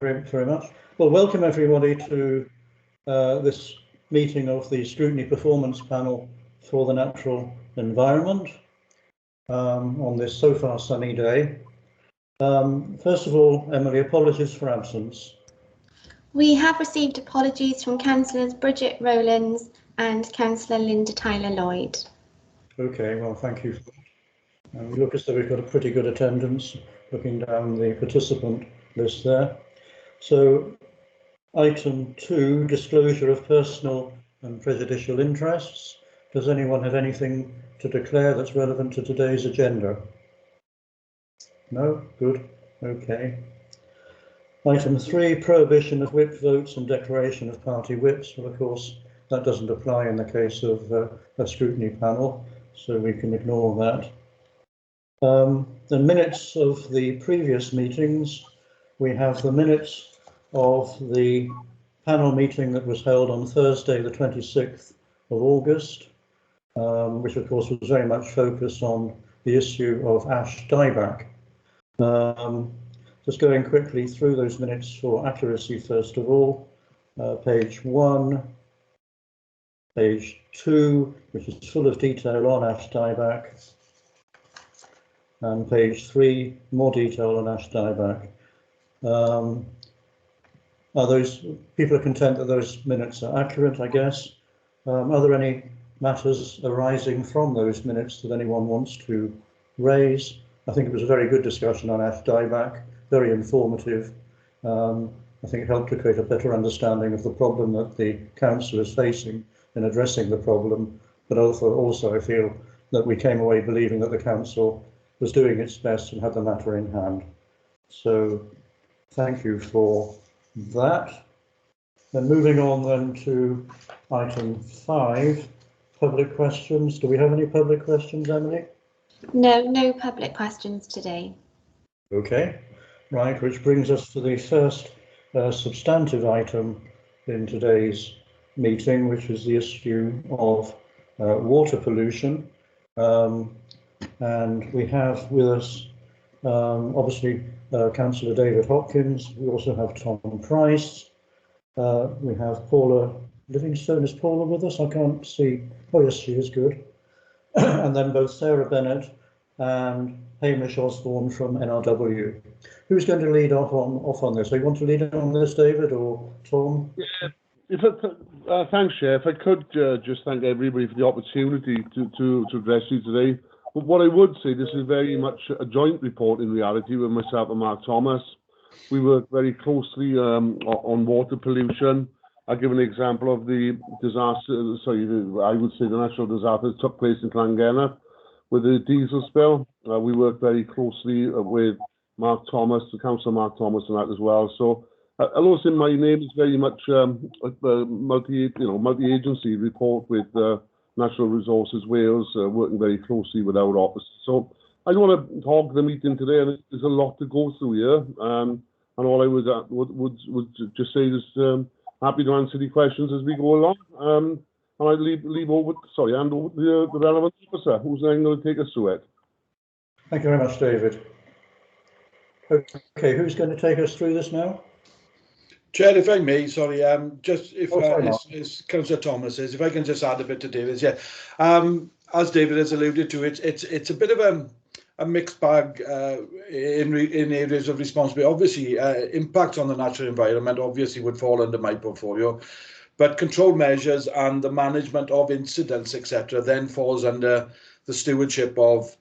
very much. Well, welcome everybody to this meeting of the Scrutiny Performance Panel for the Natural Environment on this so far sunny day. First of all, Emily, apologies for absence. We have received apologies from Councillors Bridget Rowlands and Councillor Linda Tyler-Lloyd. Okay, well, thank you. We look as though we've got a pretty good attendance, looking down the participant list there. So, item 2, disclosure of personal and prejudicial interests. Does anyone have anything to declare that's relevant to today's agenda? No? Good. Okay. Item 3, prohibition of whip votes and declaration of party whips. Well, of course, that doesn't apply in the case of a scrutiny panel, so we can ignore that. The minutes of the previous meetings, we have the minutes of the panel meeting that was held on Thursday, the 26th of August, which of course was very much focused on the issue of ash dieback. Just going quickly through those minutes for accuracy, first of all, page 1, page 2, which is full of detail on ash dieback, and page 3, more detail on ash dieback. People are content that those minutes are accurate, I guess. Are there any matters arising from those minutes that anyone wants to raise? I think it was a very good discussion on ash dieback, very informative. I think it helped to create a better understanding of the problem that the council is facing in addressing the problem, but also I feel that we came away believing that the council was doing its best and had the matter in hand. So thank you for that. Then moving on then to item 5, public questions. Do we have any public questions, Emily? No public questions today. Okay, right, which brings us to the first substantive item in today's meeting, which is the issue of water pollution. And we have with us obviously Councillor David Hopkins. We also have Tom Price. We have Paula Livingstone. Is Paula with us? I can't see. Oh yes, she is, good. And then both Sarah Bennett and Hamish Osborne from NRW. Who's going to lead off on this? So you want to lead on this, David, or Tom? Yeah, thanks, Chair. If I could just thank everybody for the opportunity to address you today. But what I would say, this is very much a joint report in reality with myself and Mark Thomas. We work very closely on water pollution. I'll give an example of the disaster, I would say the natural disaster that took place in Llangennep with the diesel spill. We work very closely with Mark Thomas, the Councillor Mark Thomas, and that as well. So I'll also say my name is very much a multi-agency report with Natural Resources Wales, working very closely with our office. So I don't want to hog the meeting today, and there's a lot to go through here. And all I would just say is happy to answer the questions as we go along. And I hand over to the relevant officer, who's then going to take us through it. Thank you very much, David. Okay, who's going to take us through this now? Chair, if I may, sorry, just if as Councillor Thomas says, if I can just add a bit to David's, yeah. As David has alluded to, it's a bit of a mixed bag in areas of responsibility. Obviously, impacts on the natural environment obviously would fall under my portfolio, but control measures and the management of incidents, etc., then falls under the stewardship of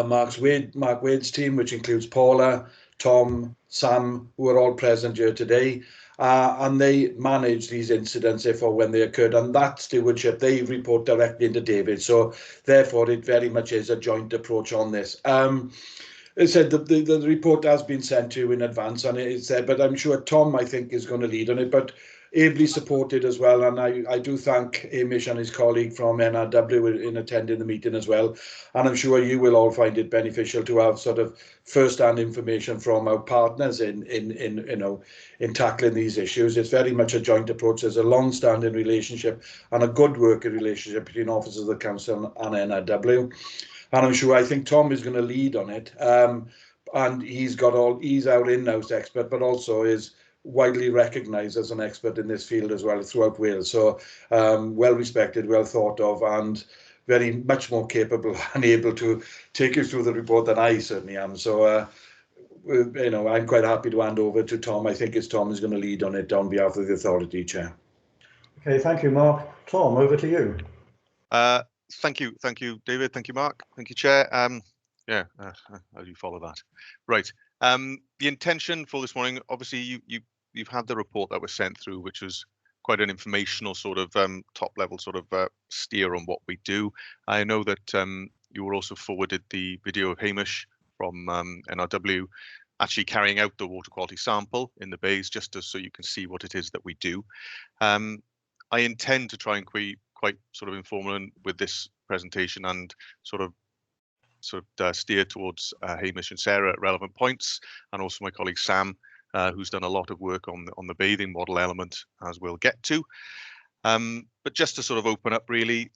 Mark Wade's team, which includes Paula, Tom, Sam, who are all present here today, and they manage these incidents if or when they occurred, and that stewardship they report directly into David. So therefore it very much is a joint approach on this. It said the report has been sent to you in advance, and it's there, but I'm sure Tom, I think, is going to lead on it, but ably supported as well, and I do thank Hamish and his colleague from NRW in attending the meeting as well, and I'm sure you will all find it beneficial to have sort of first-hand information from our partners in tackling these issues. It's very much a joint approach. There's a long-standing relationship and a good working relationship between officers of the council and NRW, and I think Tom is going to lead on it. and he's our in-house expert, but also is widely recognised as an expert in this field as well throughout Wales. So well respected, well thought of, and very much more capable and able to take you through the report than I certainly am. So I'm quite happy to hand over to Tom. I think it's Tom who's going to lead on it on behalf of the authority, Chair. Okay, thank you, Mark. Tom, over to you. Thank you, David. Thank you, Mark. Thank you, Chair. How do you follow that? Right. The intention for this morning, obviously, you've had the report that was sent through, which was quite an informational sort of top level sort of steer on what we do. I know that you were also forwarded the video of Hamish from NRW actually carrying out the water quality sample in the bays, just so you can see what it is that we do. I intend to try and quite sort of informal with this presentation and sort of steer towards Hamish and Sarah at relevant points, and also my colleague Sam, who's done a lot of work on the bathing model element, as we'll get to. But just to sort of open up, really,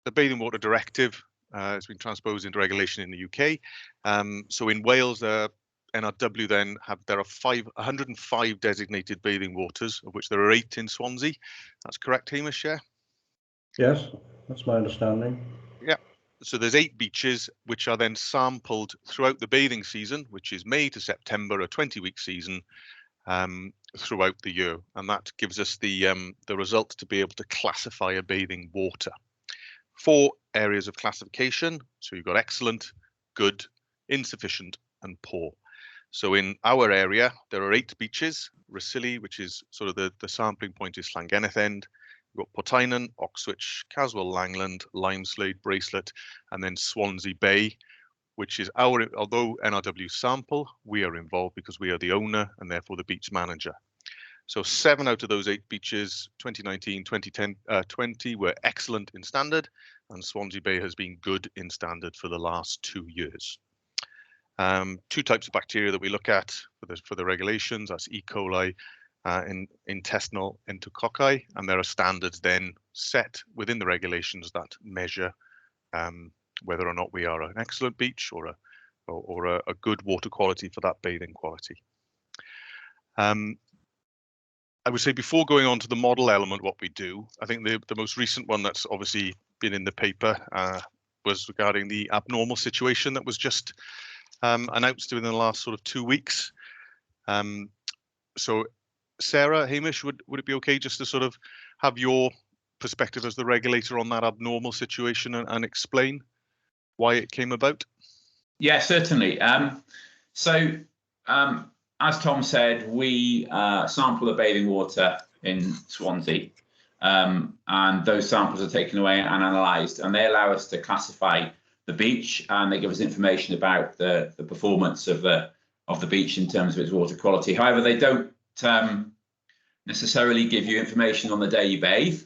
the Bathing Water Directive has been transposed into regulation in the UK. So in Wales, NRW then there are 105 designated bathing waters, of which there are 8 in Swansea. That's correct, Hamish, yeah? Yes, that's my understanding. Yeah. So there's 8 beaches which are then sampled throughout the bathing season, which is May to September, a 20-week season throughout the year, and that gives us the result to be able to classify a bathing water. 4 areas of classification. So you've got excellent, good, insufficient, and poor. So in our area, there are 8 beaches. Rossilly, which is sort of the sampling point, is Llangennith End. We've got Portynan, Oxwich, Caswell Langland, Limeslade, Bracelet, and then Swansea Bay, which is although NRW sample, we are involved because we are the owner and therefore the beach manager. So 7 out of those 8 beaches, 2019, 2010, 20 were excellent in standard, and Swansea Bay has been good in standard for the last 2 years. 2 types of bacteria that we look at for the regulations, that's E. coli, intestinal enterococci, and there are standards then set within the regulations that measure whether or not we are an excellent beach or a good water quality for that bathing quality. I would say before going on to the model element, what we do, I think the most recent one that's obviously been in the paper was regarding the abnormal situation that was just announced within the last sort of 2 weeks. So Sarah, Hamish, would it be okay just to sort of have your perspective as the regulator on that abnormal situation and explain why it came about? Yeah, certainly. As Tom said, we sample the bathing water in Swansea, and those samples are taken away and analysed, and they allow us to classify the beach, and they give us information about the performance of the beach in terms of its water quality. However, they don't necessarily give you information on the day you bathe.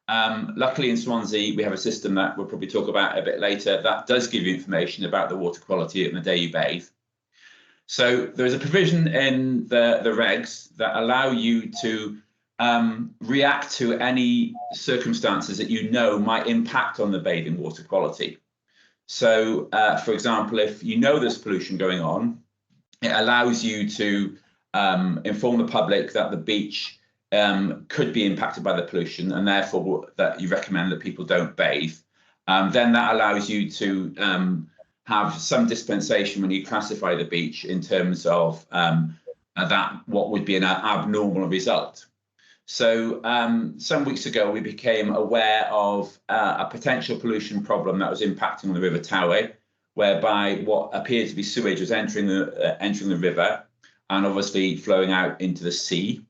Luckily in Swansea, we have a system that we'll probably talk about a bit later that does give you information about the water quality on the day you bathe. So there's a provision in the regs that allow you to react to any circumstances that you know might impact on the bathing water quality. So, for example, if you know there's pollution going on, it allows you to inform the public that the beach could be impacted by the pollution, and therefore that you recommend that people don't bathe. Then that allows you to have some dispensation when you classify the beach in terms of what would be an abnormal result. So some weeks ago, we became aware of a potential pollution problem that was impacting on the River Tower, whereby what appeared to be sewage was entering the river and obviously flowing out into the sea.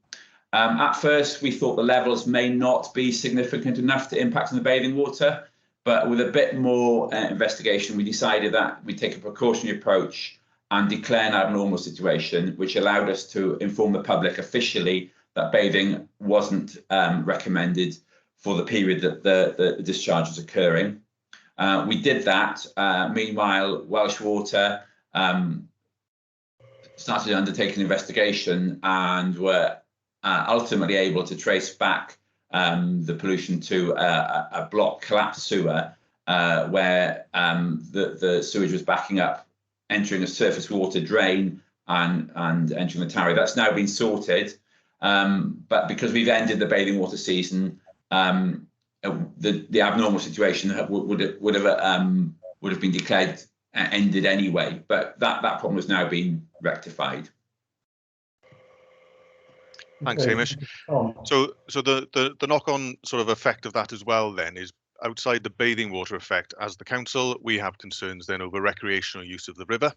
At first, we thought the levels may not be significant enough to impact on the bathing water, but with a bit more investigation, we decided that we'd take a precautionary approach and declare an abnormal situation, which allowed us to inform the public officially that bathing wasn't recommended for the period that the discharge was occurring. We did that. Meanwhile, Welsh Water started undertaking an investigation and were ultimately able to trace back the pollution to a block collapsed sewer where the sewage was backing up entering a surface water drain and entering the Tarry. That's now been sorted, but because we've ended the bathing water season, the abnormal situation would have been declared ended anyway. But that problem has now been rectified. Thanks, Hamish. So the knock-on sort of effect of that as well then is, outside the bathing water effect, as the council, we have concerns then over recreational use of the river.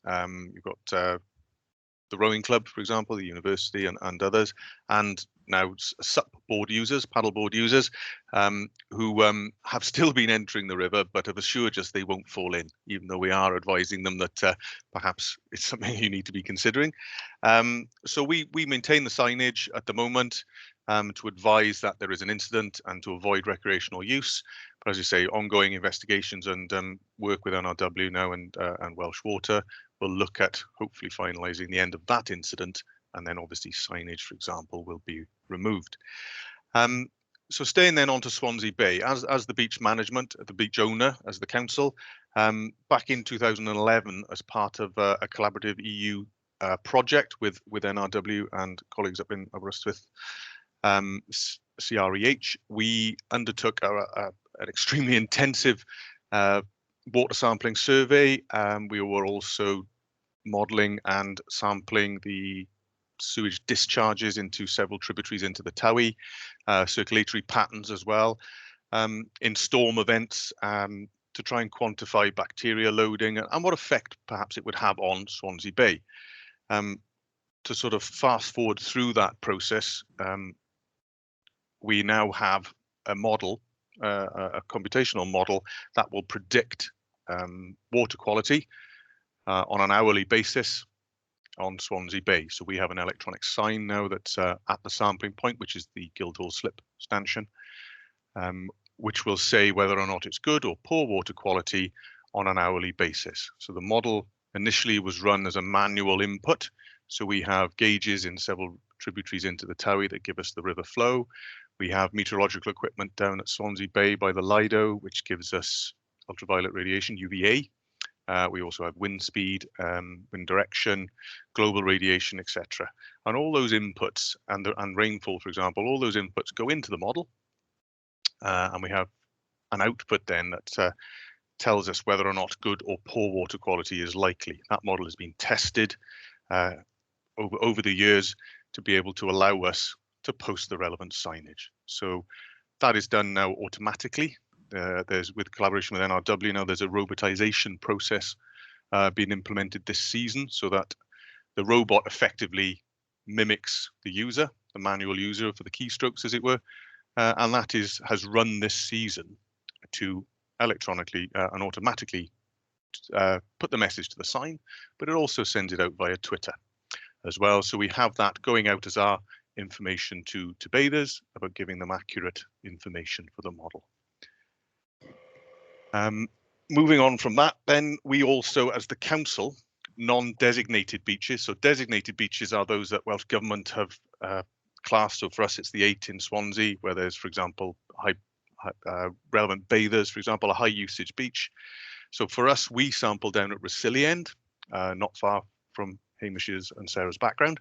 You've got the rowing club, for example, the university and others, and now SUP board users, paddleboard users, who have still been entering the river, but have assured us they won't fall in, even though we are advising them that perhaps it's something you need to be considering. So we maintain the signage at the moment to advise that there is an incident and to avoid recreational use. But as you say, ongoing investigations and work with NRW now and Welsh Water will look at hopefully finalising the end of that incident, and then obviously signage, for example, will be removed. So staying then on to Swansea Bay, as the beach management, the beach owner, as the council, back in 2011, as part of a collaborative EU project with NRW and colleagues up in Aberystwyth, CREH, we undertook an extremely intensive water sampling survey. We were also modelling and sampling the sewage discharges into several tributaries into the Towie, circulatory patterns as well, in storm events, to try and quantify bacteria loading and what effect perhaps it would have on Swansea Bay. To sort of fast forward through that process, we now have a model, a computational model that will predict water quality on an hourly basis on Swansea Bay. So we have an electronic sign now that's at the sampling point, which is the Guildhall slip stanchion, which will say whether or not it's good or poor water quality on an hourly basis. So the model initially was run as a manual input. So we have gauges in several tributaries into the Towie that give us the river flow. We have meteorological equipment down at Swansea Bay by the Lido, which gives us ultraviolet radiation, UVA. We also have wind speed, wind direction, global radiation, etc. And all those inputs and rainfall, for example, all those inputs go into the model. And we have an output then that tells us whether or not good or poor water quality is likely. That model has been tested over the years to be able to allow us to post the relevant signage. So that is done now automatically. There's, with collaboration with NRW now, there's a robotization process being implemented this season, so that the robot effectively mimics the user, the manual user for the keystrokes, as it were, and that has run this season to electronically and automatically put the message to the sign, but it also sends it out via Twitter as well. So we have that going out as our information to bathers about giving them accurate information for the model. Moving on from that, then we also, as the council, non-designated beaches. So designated beaches are those that Welsh Government have classed. So for us, it's the 8 in Swansea, where there's, for example, relevant bathers, for example, a high usage beach. So for us, we sample down at Reciliend, not far from Hamish's and Sarah's background.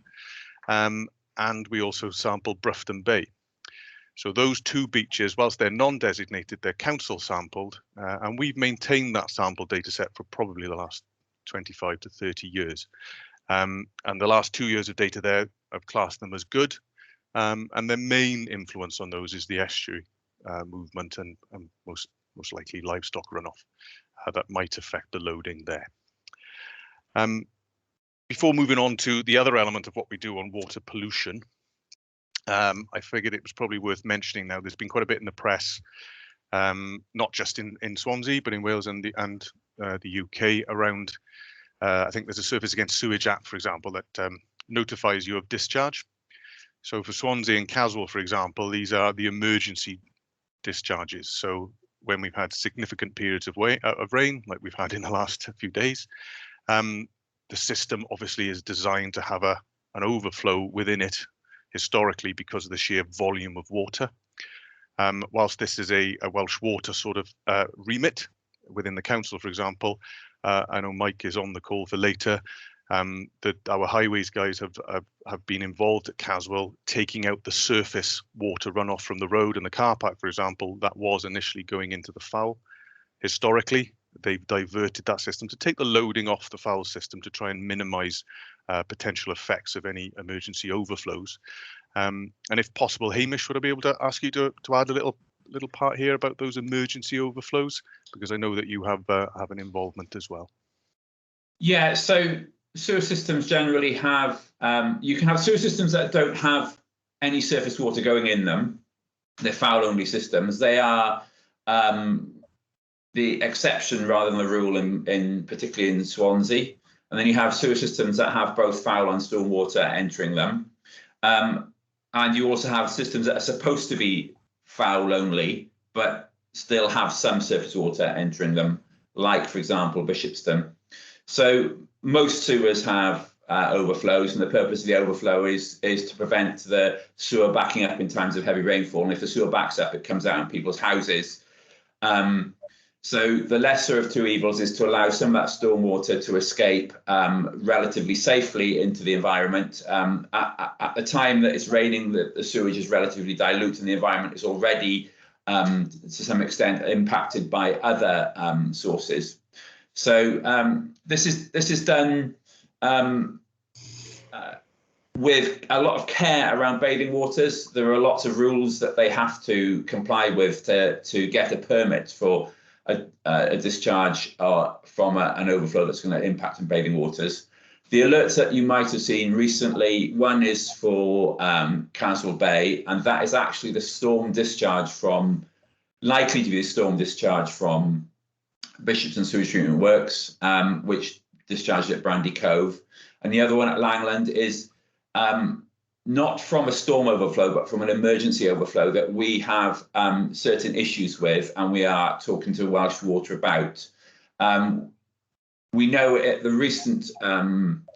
And we also sample Broughton Bay. So those two beaches, whilst they're non-designated, they're council sampled, and we've maintained that sample data set for probably the last 25 to 30 years. And the last 2 years of data there, I've classed them as good. And the main influence on those is the estuary movement and most likely livestock runoff that might affect the loading there. Before moving on to the other element of what we do on water pollution, I figured it was probably worth mentioning now. There's been quite a bit in the press, not just in Swansea, but in Wales and the UK around. I think there's a Surface Against Sewage Act, for example, that notifies you of discharge. So for Swansea and Caswell, for example, these are the emergency discharges. So when we've had significant periods of rain, like we've had in the last few days, the system obviously is designed to have an overflow within it historically because of the sheer volume of water. Whilst this is a Welsh Water sort of remit within the council, for example, I know Mike is on the call for later. That our highways guys have been involved at Caswell, taking out the surface water runoff from the road and the car park, for example, that was initially going into the foul. Historically, they've diverted that system to take the loading off the foul system to try and minimise potential effects of any emergency overflows. And if possible, Hamish, would I be able to ask you to add a little part here about those emergency overflows, because I know that you have an involvement as well. Yeah, so sewer systems generally have, you can have sewer systems that don't have any surface water going in them. They're foul-only systems. They are the exception rather than the rule, particularly in Swansea. And then you have sewer systems that have both foul and storm water entering them. And you also have systems that are supposed to be foul-only, but still have some surface water entering them, like, for example, Bishopston. So most sewers have overflows, and the purpose of the overflow is to prevent the sewer backing up in times of heavy rainfall. And if the sewer backs up, it comes out in people's houses. So the lesser of two evils is to allow some of that storm water to escape relatively safely into the environment. At the time that it's raining, the sewage is relatively dilute, and the environment is already, to some extent, impacted by other sources. So this is done with a lot of care around bathing waters. There are lots of rules that they have to comply with to get a permit for a discharge from an overflow that's going to impact on bathing waters. The alerts that you might have seen recently, one is for Caswell Bay, and that is actually the storm discharge likely to be the storm discharge from Bishopston Sewage Treatment Works, which discharged at Brandy Cove. And the other one at Langland is not from a storm overflow, but from an emergency overflow that we have certain issues with, and we are talking to Welsh Water about. We know the recent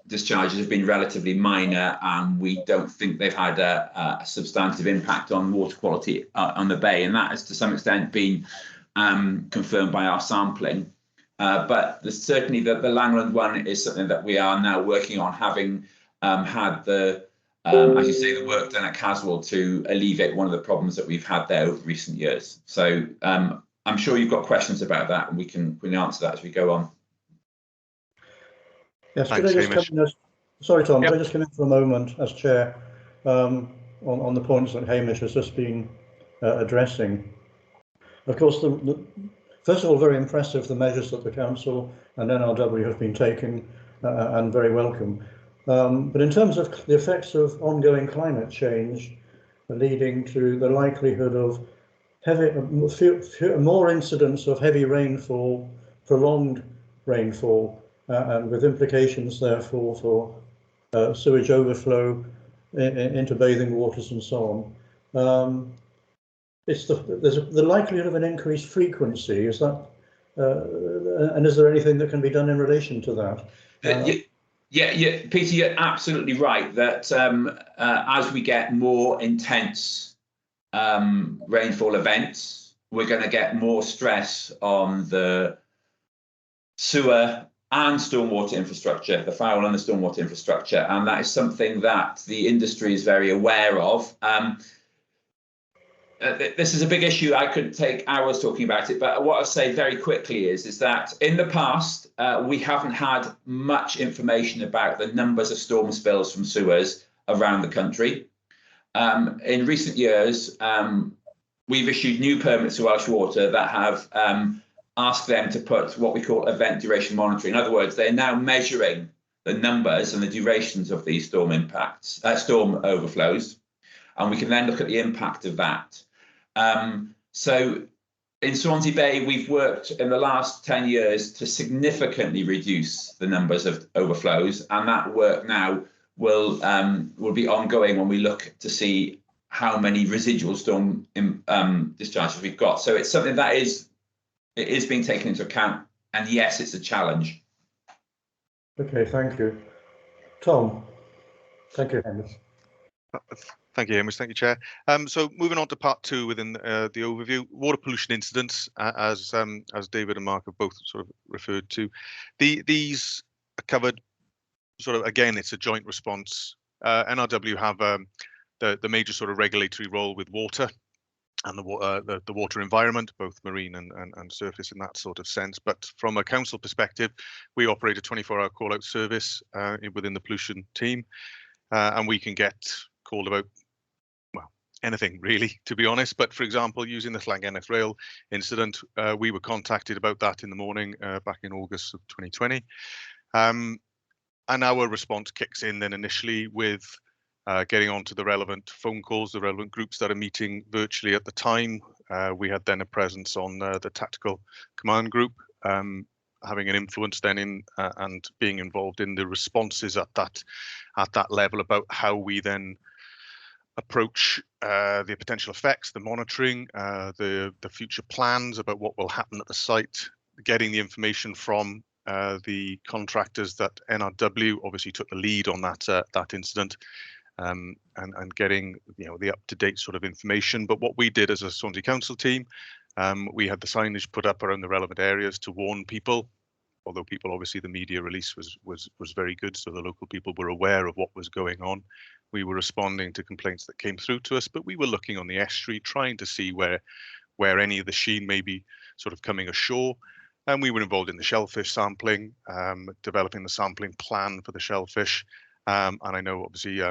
discharges have been relatively minor, and we don't think they've had a substantive impact on water quality on the bay, and that has to some extent been confirmed by our sampling. But certainly the Langland one is something that we are now working on, having had as you say, the work done at Caswell to alleviate one of the problems that we've had there over recent years. So I'm sure you've got questions about that, and we can answer that as we go on. Yes, Thanks, could I just Hamish. come in sorry, Tom, Yep. could I just come in for a moment as chair on the points that Hamish has just been addressing? Of course, first of all, very impressive, the measures that the council and NRW have been taking, and very welcome. But in terms of the effects of ongoing climate change leading to the likelihood of more incidents of heavy rainfall, prolonged rainfall, and with implications therefore for sewage overflow into bathing waters and so on. There's the likelihood of an increased frequency. Is that, and is there anything that can be done in relation to that? Yeah, Peter, you're absolutely right that as we get more intense rainfall events, we're going to get more stress on the sewer and stormwater infrastructure, the foul and the stormwater infrastructure, and that is something that the industry is very aware of. This is a big issue. I could take hours talking about it, but what I'll say very quickly is that in the past, we haven't had much information about the numbers of storm spills from sewers around the country. In recent years, we've issued new permits to Welsh Water that have asked them to put what we call event duration monitoring. In other words, they're now measuring the numbers and the durations of these storm overflows, and we can then look at the impact of that. So in Swansea Bay, we've worked in the last 10 years to significantly reduce the numbers of overflows, and that work now will be ongoing when we look to see how many residual storm discharges we've got. So it's something that is being taken into account, and yes, it's a challenge. Okay, thank you. Tom. Thank you, Hamish. Thank you, Hamish. Thank you, Chair. So moving on to part 2 within the overview, water pollution incidents, as David and Mark have both sort of referred to. These are covered sort of, again, it's a joint response. NRW have the major sort of regulatory role with water and the water environment, both marine and surface in that sort of sense. But from a council perspective, we operate a 24-hour call-out service within the pollution team, and we can get called about anything really, to be honest. But for example, using the Llangennith Rail incident, we were contacted about that in the morning back in August of 2020. And our response kicks in then initially with getting onto the relevant phone calls, the relevant groups that are meeting virtually at the time. We had then a presence on the tactical command group, having an influence then in and being involved in the responses at that level about how we then approach the potential effects, the monitoring, the future plans about what will happen at the site, getting the information from the contractors that NRW obviously took the lead on that incident, and getting the up-to-date sort of information. But what we did as a Swansea Council team, we had the signage put up around the relevant areas to warn people. Although people, obviously, the media release was very good, so the local people were aware of what was going on. We were responding to complaints that came through to us, but we were looking on the estuary, trying to see where any of the sheen may be sort of coming ashore. And we were involved in the shellfish sampling, developing the sampling plan for the shellfish. And I know, obviously,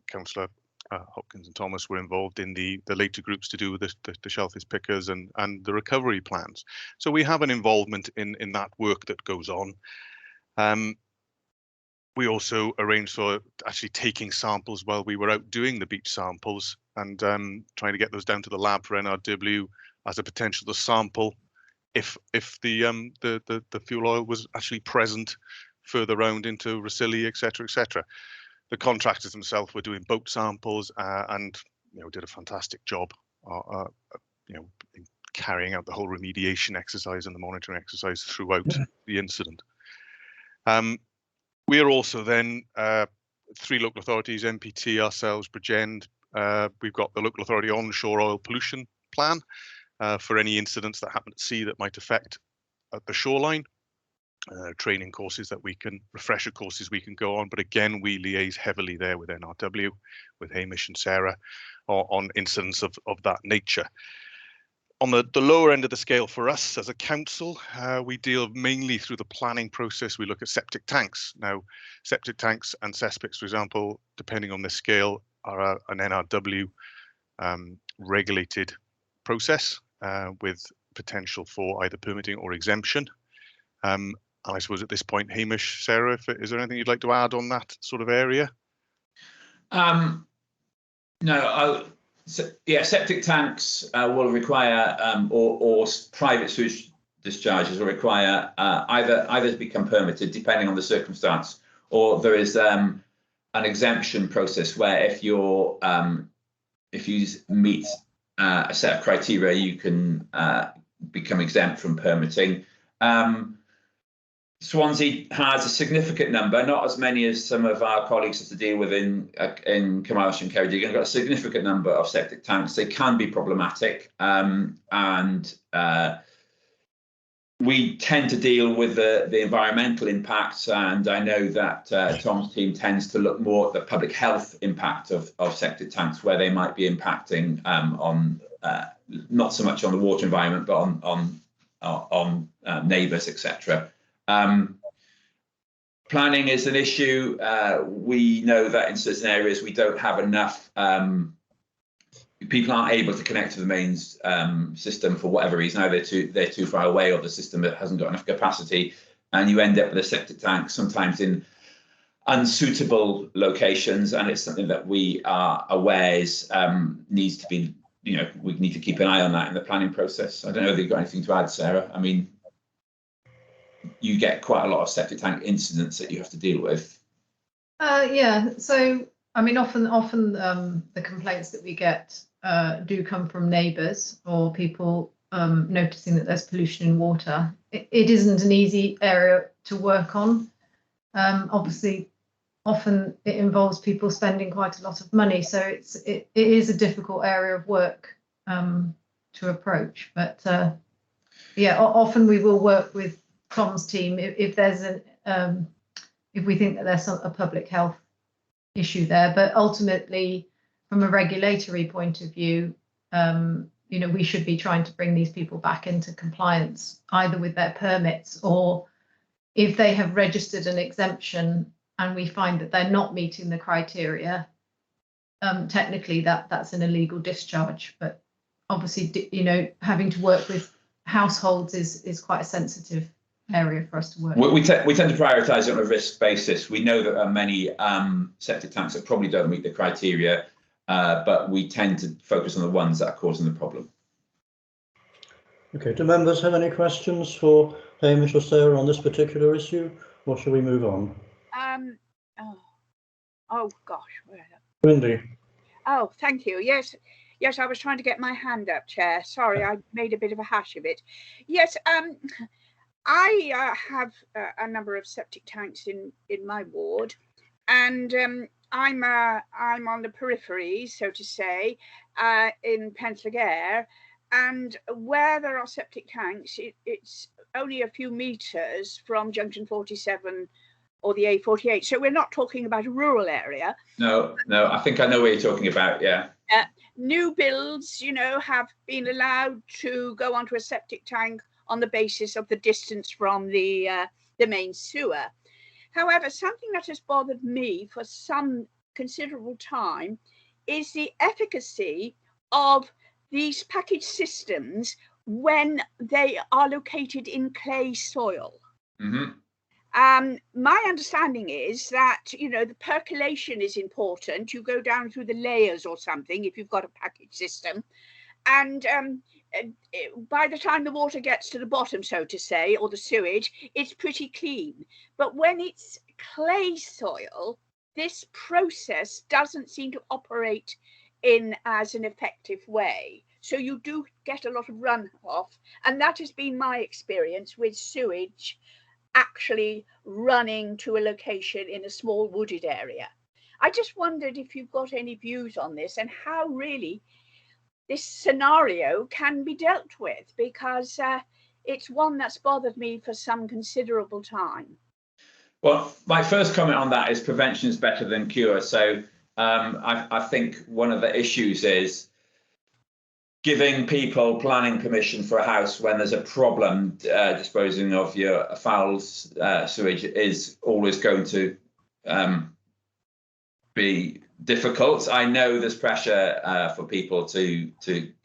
Councillor Hopkins and Thomas were involved in the later groups to do with the shellfish pickers and the recovery plans. So we have an involvement in that work that goes on. We also arranged for actually taking samples while we were out doing the beach samples and trying to get those down to the lab for NRW as a potential to sample if the fuel oil was actually present further round into Racilli, etc., etc. The contractors themselves were doing boat samples and did a fantastic job, in carrying out the whole remediation exercise and the monitoring exercise throughout the incident. We are also then 3 local authorities, MPT, ourselves, Bridgend. We've got the local authority onshore oil pollution plan for any incidents that happen at sea that might affect the shoreline. Training courses that we can, refresher courses we can go on. But again, we liaise heavily there with NRW, with Hamish and Sarah on incidents of that nature. On the lower end of the scale for us as a council, we deal mainly through the planning process. We look at septic tanks. Now, septic tanks and cesspits, for example, depending on the scale, are an NRW regulated process with potential for either permitting or exemption. And I suppose at this point, Hamish, Sarah, is there anything you'd like to add on that sort of area? No, septic tanks will require, or private sewage discharges will require either to become permitted, depending on the circumstance, or there is an exemption process where if you meet a set of criteria, you can become exempt from permitting. Swansea has a significant number, not as many as some of our colleagues have to deal with in Carmarthenshire and Ceredigion. We've got a significant number of septic tanks. They can be problematic, and we tend to deal with the environmental impacts. And I know that Tom's team tends to look more at the public health impact of septic tanks, where they might be impacting on not so much on the water environment, but on neighbours, etc. Planning is an issue. We know that in certain areas we don't have enough, people aren't able to connect to the mains system for whatever reason. Either they're too far away, or the system hasn't got enough capacity, and you end up with a septic tank sometimes in unsuitable locations. And it's something that we are aware needs to be, we need to keep an eye on that in the planning process. I don't know if you've got anything to add, Sarah. I mean, you get quite a lot of septic tank incidents that you have to deal with. Yeah, so I mean, often the complaints that we get do come from neighbours or people noticing that there's pollution in water. It isn't an easy area to work on. Obviously, often it involves people spending quite a lot of money. So it is a difficult area of work to approach. But yeah, often we will work with Tom's team if there's if we think that there's a public health issue there. But ultimately, from a regulatory point of view, you know, we should be trying to bring these people back into compliance, either with their permits, or if they have registered an exemption and we find that they're not meeting the criteria, technically that's an illegal discharge. But obviously, you know, having to work with households is quite a sensitive area for us to work. We tend to prioritise on a risk basis. We know that there are many septic tanks that probably don't meet the criteria, but we tend to focus on the ones that are causing the problem. Okay, do members have any questions for Hamish or Sarah on this particular issue, or shall we move on? Oh gosh, where? Wendy. Oh, thank you. Yes, I was trying to get my hand up, Chair. Sorry, I made a bit of a hash of it. Yes, I have a number of septic tanks in my ward, and I'm on the periphery, so to say, in Pentlegare, and where there are septic tanks, it's only a few meters from junction 47 or the A48. So we're not talking about a rural area. No, I think I know what you're talking about. Yeah. New builds, you know, have been allowed to go onto a septic tank on the basis of the distance from the main sewer. However, something that has bothered me for some considerable time is the efficacy of these package systems when they are located in clay soil. Mm-hmm. My understanding is that, you know, the percolation is important. You go down through the layers or something if you've got a package system, and by the time the water gets to the bottom, so to say, or the sewage, it's pretty clean. But when it's clay soil, this process doesn't seem to operate in as an effective way. So you do get a lot of runoff, and that has been my experience with sewage actually running to a location in a small wooded area. I just wondered if you've got any views on this and how really this scenario can be dealt with, because it's one that's bothered me for some considerable time. Well, my first comment on that is prevention is better than cure. So I think one of the issues is giving people planning permission for a house when there's a problem disposing of your foul sewage is always going to be difficult. I know there's pressure for people to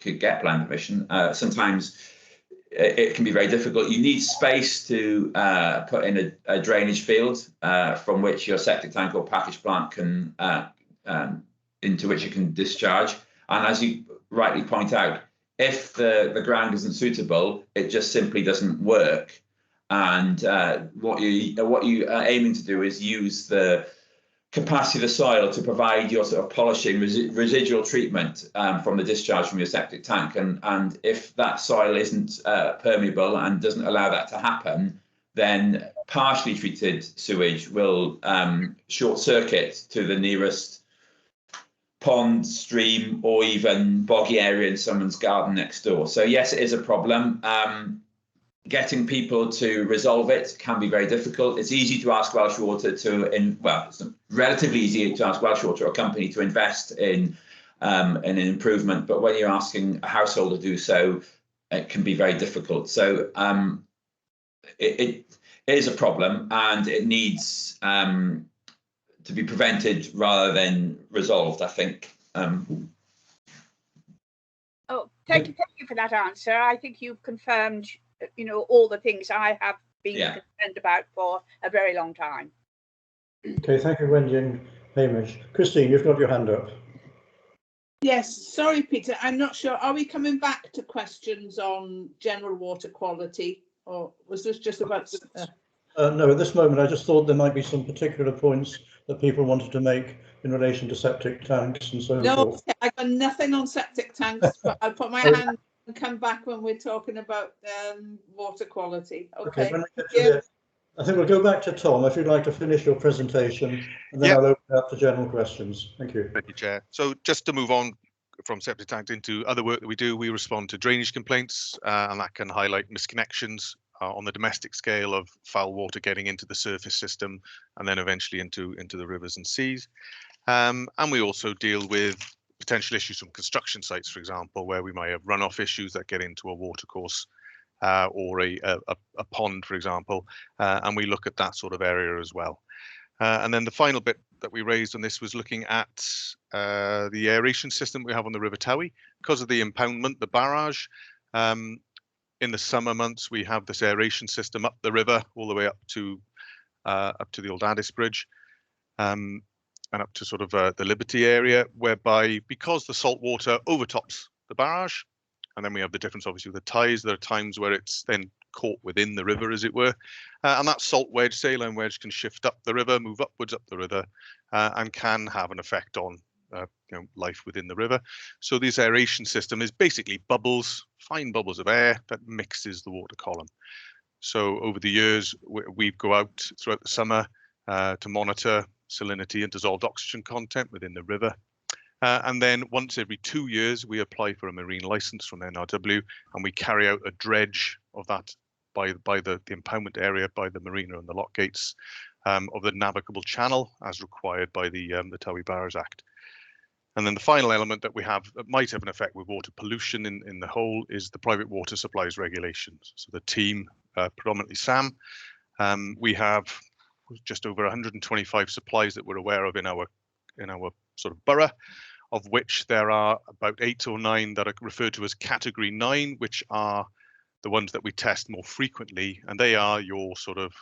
get planning permission. Sometimes it can be very difficult. You need space to put in a drainage field from which your septic tank or package plant can into which it can discharge. And as you rightly point out, if the ground isn't suitable, it just simply doesn't work. And what you are aiming to do is use the capacity of the soil to provide your sort of polishing residual treatment from the discharge from your septic tank. And if that soil isn't permeable and doesn't allow that to happen, then partially treated sewage will short circuit to the nearest pond, stream, or even boggy area in someone's garden next door. So yes, it is a problem. Getting people to resolve it can be very difficult. It's easy to ask Welsh Water it's relatively easy to ask Welsh Water or a company to invest in an improvement, but when you're asking a household to do so, it can be very difficult. So it is a problem, and it needs to be prevented rather than resolved, I think. Oh, thank you for that answer. I think you've confirmed, you know, all the things I have been concerned about for a very long time. Okay, thank you, Wendy and Hamish. Christine, you've got your hand up. Yes, sorry, Peter, I'm not sure. Are we coming back to questions on general water quality, or was this just about... No, at this moment, I just thought there might be some particular points that people wanted to make in relation to septic tanks and so forth. No, I've got nothing on septic tanks, but I'll put my hand and come back when we're talking about water quality. Okay. When we get to I think we'll go back to Tom, if you'd like to finish your presentation, and then I'll open up to general questions. Thank you. Thank you, Chair. So just to move on from septic tanks into other work that we do, we respond to drainage complaints, and that can highlight misconnections on the domestic scale of foul water getting into the surface system and then eventually into the rivers and seas. And we also deal with potential issues from construction sites, for example, where we might have runoff issues that get into a watercourse or a pond, for example, and we look at that sort of area as well. And then the final bit that we raised on this was looking at the aeration system we have on the River Towy. Because of the impoundment, the barrage, in the summer months, we have this aeration system up the river all the way up to the old Addis Bridge, and up to sort of the Liberty area, whereby because the salt water overtops the barrage, and then we have the difference obviously with the tides, there are times where it's then caught within the river, as it were, and that salt wedge, saline wedge, can shift up the river, move upwards up the river, and can have an effect on life within the river. So this aeration system is basically bubbles, fine bubbles of air that mixes the water column. So over the years, we go out throughout the summer to monitor salinity and dissolved oxygen content within the river. And then once every 2 years, we apply for a marine license from NRW, and we carry out a dredge of that by the impoundment area, by the marina and the lock gates of the navigable channel as required by the Towy Barrows Act. And then the final element that we have that might have an effect with water pollution in the whole is the private water supplies regulations. So the team, predominantly Sam, we have just over 125 supplies that we're aware of in our sort of borough, of which there are about 8 or 9 that are referred to as category 9, which are the ones that we test more frequently, and they are your sort of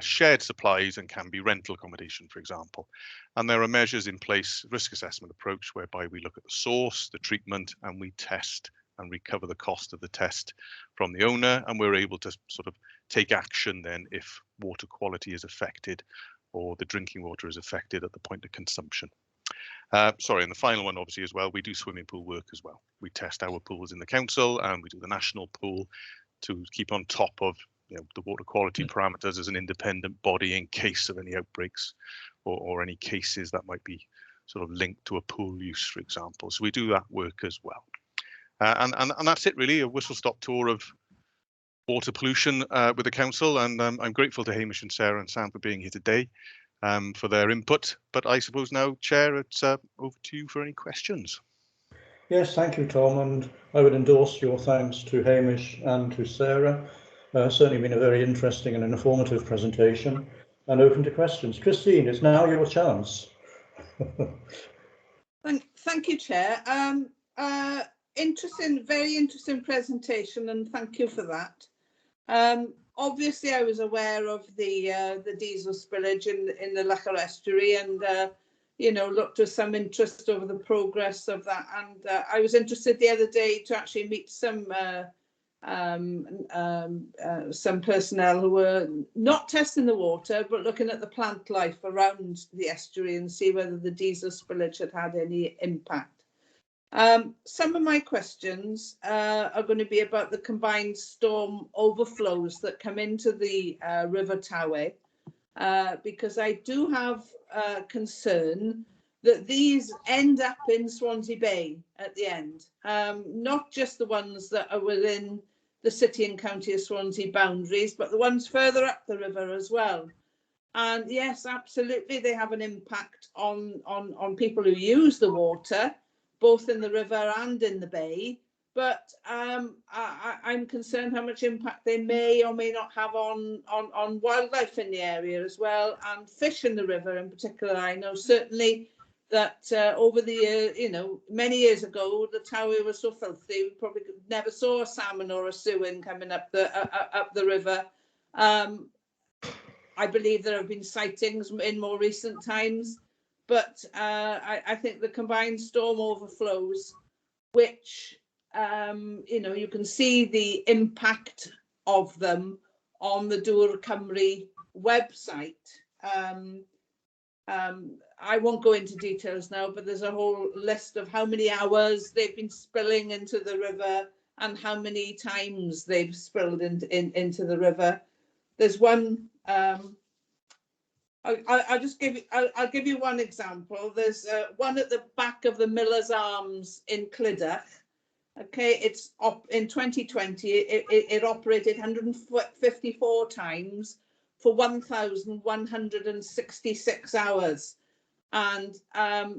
shared supplies and can be rental accommodation, for example. And there are measures in place, risk assessment approach, whereby we look at the source, the treatment, and we test and recover the cost of the test from the owner, and we're able to sort of take action then if water quality is affected or the drinking water is affected at the point of consumption. Sorry, and the final one, obviously, as well, we do swimming pool work as well. We test our pools in the council, and we do the national pool to keep on top of the water quality parameters as an independent body in case of any outbreaks or any cases that might be sort of linked to a pool use, for example. So we do that work as well. And that's it, really, a whistle-stop tour of water pollution with the council. And I'm grateful to Hamish and Sarah and Sam for being here today, for their input. But I suppose now, Chair, it's over to you for any questions. Yes, thank you, Tom, and I would endorse your thanks to Hamish and to Sarah. Certainly been a very interesting and informative presentation, and open to questions. Christine, it's now your chance. Thank you, Chair. Very interesting presentation, and thank you for that. Obviously, I was aware of the diesel spillage in the Lough estuary, and looked with some interest over the progress of that. And I was interested the other day to actually meet some personnel who were not testing the water but looking at the plant life around the estuary and see whether the diesel spillage had any impact. Some of my questions are going to be about the combined storm overflows that come into the River Towy, because I do have concern that these end up in Swansea Bay at the end, not just the ones that are within the city and county of Swansea boundaries, but the ones further up the river as well. And yes, absolutely, they have an impact on people who use the water, both in the river and in the bay. But I'm concerned how much impact they may or may not have on wildlife in the area as well, and fish in the river in particular. I know certainly that over the year, many years ago, the Towy was so filthy we probably never saw a salmon or a suin coming up the river. I believe there have been sightings in more recent times, but I think the combined storm overflows, which you can see the impact of them on the Dŵr Cymru website. I won't go into details now, but there's a whole list of how many hours they've been spilling into the river and how many times they've spilled into the river. There's one. I'll just give you. I'll give you one example. There's one at the back of the Miller's Arms in Clydach. Okay, it's in 2020. It operated 154 times for 1,166 hours, and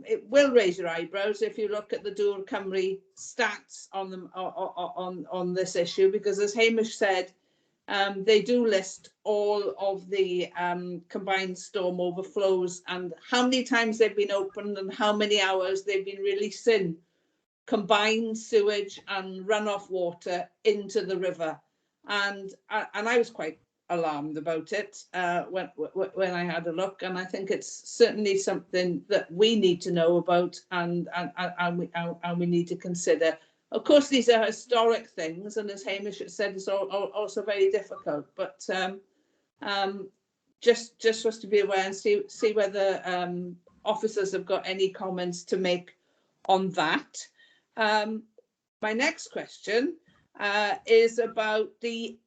it will raise your eyebrows if you look at the Dŵr Cymru stats on them on this issue, because as Hamish said, they do list all of the combined storm overflows and how many times they've been opened and how many hours they've been releasing combined sewage and runoff water into the river. And I was quite alarmed about it when I had a look, and I think it's certainly something that we need to know about and we need to consider. Of course, these are historic things, and as Hamish has said, it's also very difficult. But just for us to be aware and see whether officers have got any comments to make on that. My next question is about the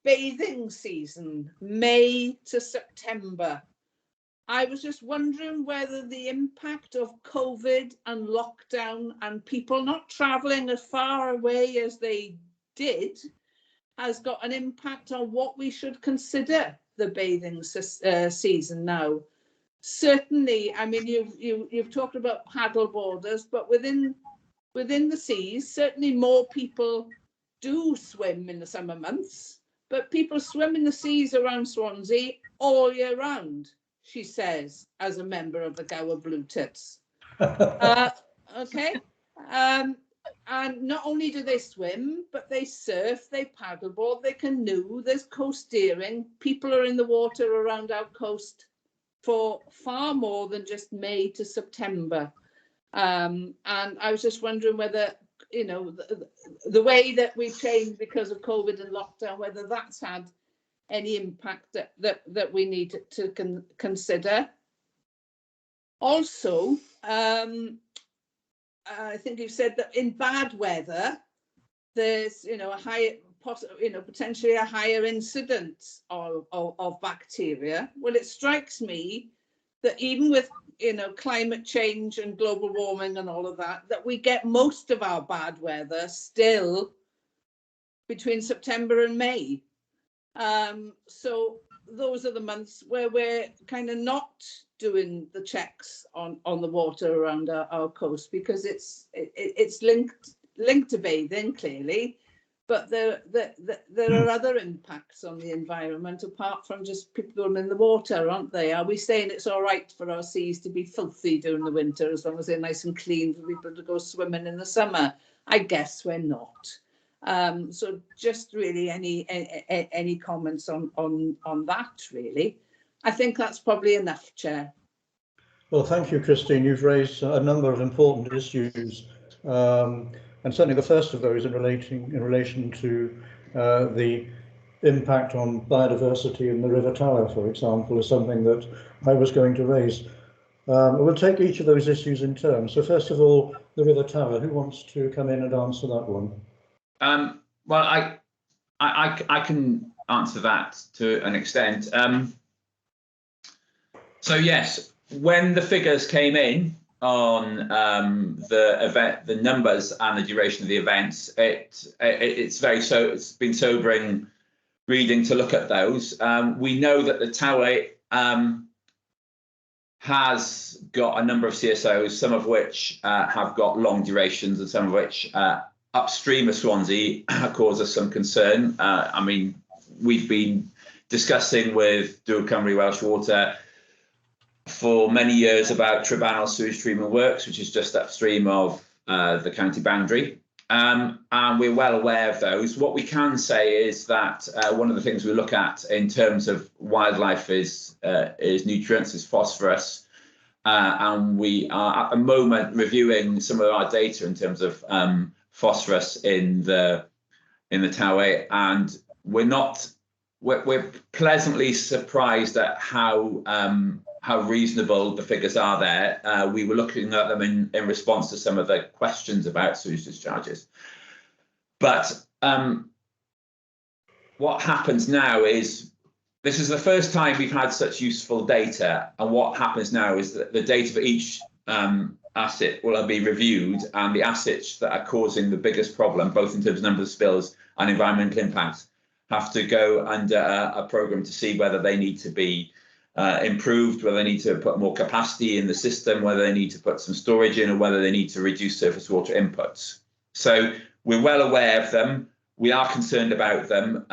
bathing season, May to September. I was just wondering whether the impact of COVID and lockdown and people not travelling as far away as they did has got an impact on what we should consider the bathing season now. Certainly, I mean, you've talked about paddle boarders, but within the seas, certainly more people do swim in the summer months, but people swim in the seas around Swansea all year round, she says, as a member of the Gower Blue Tits. Okay. And not only do they swim, but they surf, they paddleboard, they canoe, there's coast steering. People are in the water around our coast for far more than just May to September. And I was just wondering whether, you know, the way that we've changed because of COVID and lockdown, whether that's had any impact that we need to consider. Also, I think you've said that in bad weather, there's, you know, a higher, potentially a higher incidence of bacteria. Well, it strikes me that even with, you know, climate change and global warming and all of that, that we get most of our bad weather still between September and May. So those are the months where we're kind of not doing the checks on the water around our coast, because it's linked to bathing clearly, but there are other impacts on the environment apart from just people going in the water, aren't they? Are we saying it's all right for our seas to be filthy during the winter as long as they're nice and clean for people to go swimming in the summer? I guess we're not. So just really any comments on that, really? I think that's probably enough, Chair. Well, thank you, Christine. You've raised a number of important issues, and certainly the first of those in relation to the impact on biodiversity in the River Tower, for example, is something that I was going to raise. We'll take each of those issues in turn. So first of all, the River Tower. Who wants to come in and answer that one? Well, I can answer that to an extent. So yes, when the figures came in on the numbers and the duration of the events, it's been sobering reading to look at those. We know that the Tower has got a number of CSOs, some of which have got long durations and some of which upstream of Swansea cause us some concern. I mean, we've been discussing with Dŵr Cymru Welsh Water for many years about Trebanel sewage treatment works, which is just upstream of the county boundary. And we're well aware of those. What we can say is that one of the things we look at in terms of wildlife is nutrients, is phosphorus. And we are at the moment reviewing some of our data in terms of phosphorus in the Tower, and we're pleasantly surprised at how reasonable the figures are there. We were looking at them in response to some of the questions about sewage discharges. But what happens now is this is the first time we've had such useful data, and what happens now is that the data for each asset will be reviewed, and the assets that are causing the biggest problem, both in terms of number of spills and environmental impacts, have to go under a programme to see whether they need to be improved, whether they need to put more capacity in the system, whether they need to put some storage in, or whether they need to reduce surface water inputs. So we're well aware of them. We are concerned about them,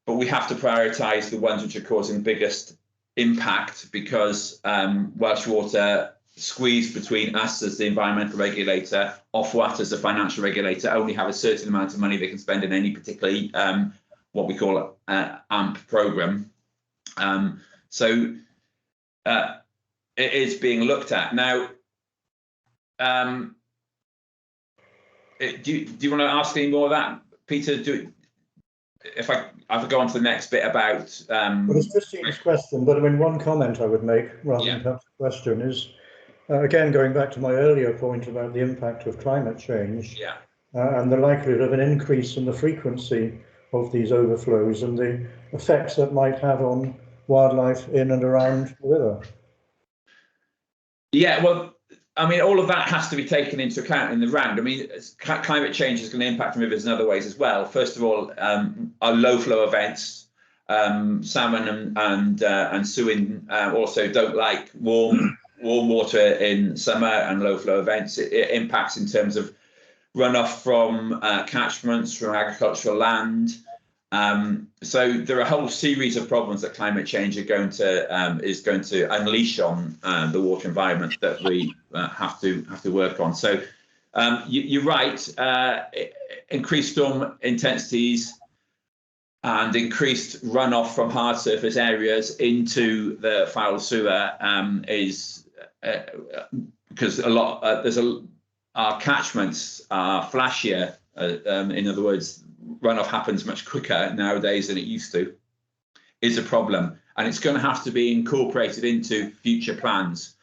but we have to prioritise the ones which are causing biggest impact, because Welsh Water, squeezed between us as the environmental regulator, Ofwat as the financial regulator, only have a certain amount of money they can spend in any particular what we call AMP programme. So it is being looked at now. Do you want to ask any more of that, Peter? If I go on to the next bit about well, it's Christine's question, but I mean, one comment I would make rather than perhaps a question is, again, going back to my earlier point about the impact of climate change, and the likelihood of an increase in the frequency of these overflows and the effects that might have on wildlife in and around the river. Yeah, well, I mean, all of that has to be taken into account in the round. I mean, climate change is going to impact rivers in other ways as well. First of all, our low flow events, salmon and suin also don't like warm water in summer and low flow events. It impacts in terms of runoff from catchments, from agricultural land. So there are a whole series of problems that climate change is going to unleash on the water environment that we have to work on. So you're right. Increased storm intensities and increased runoff from hard surface areas into the foul sewer is because our catchments are flashier. In other words, runoff happens much quicker nowadays than it used to, is a problem, and it's going to have to be incorporated into future plans.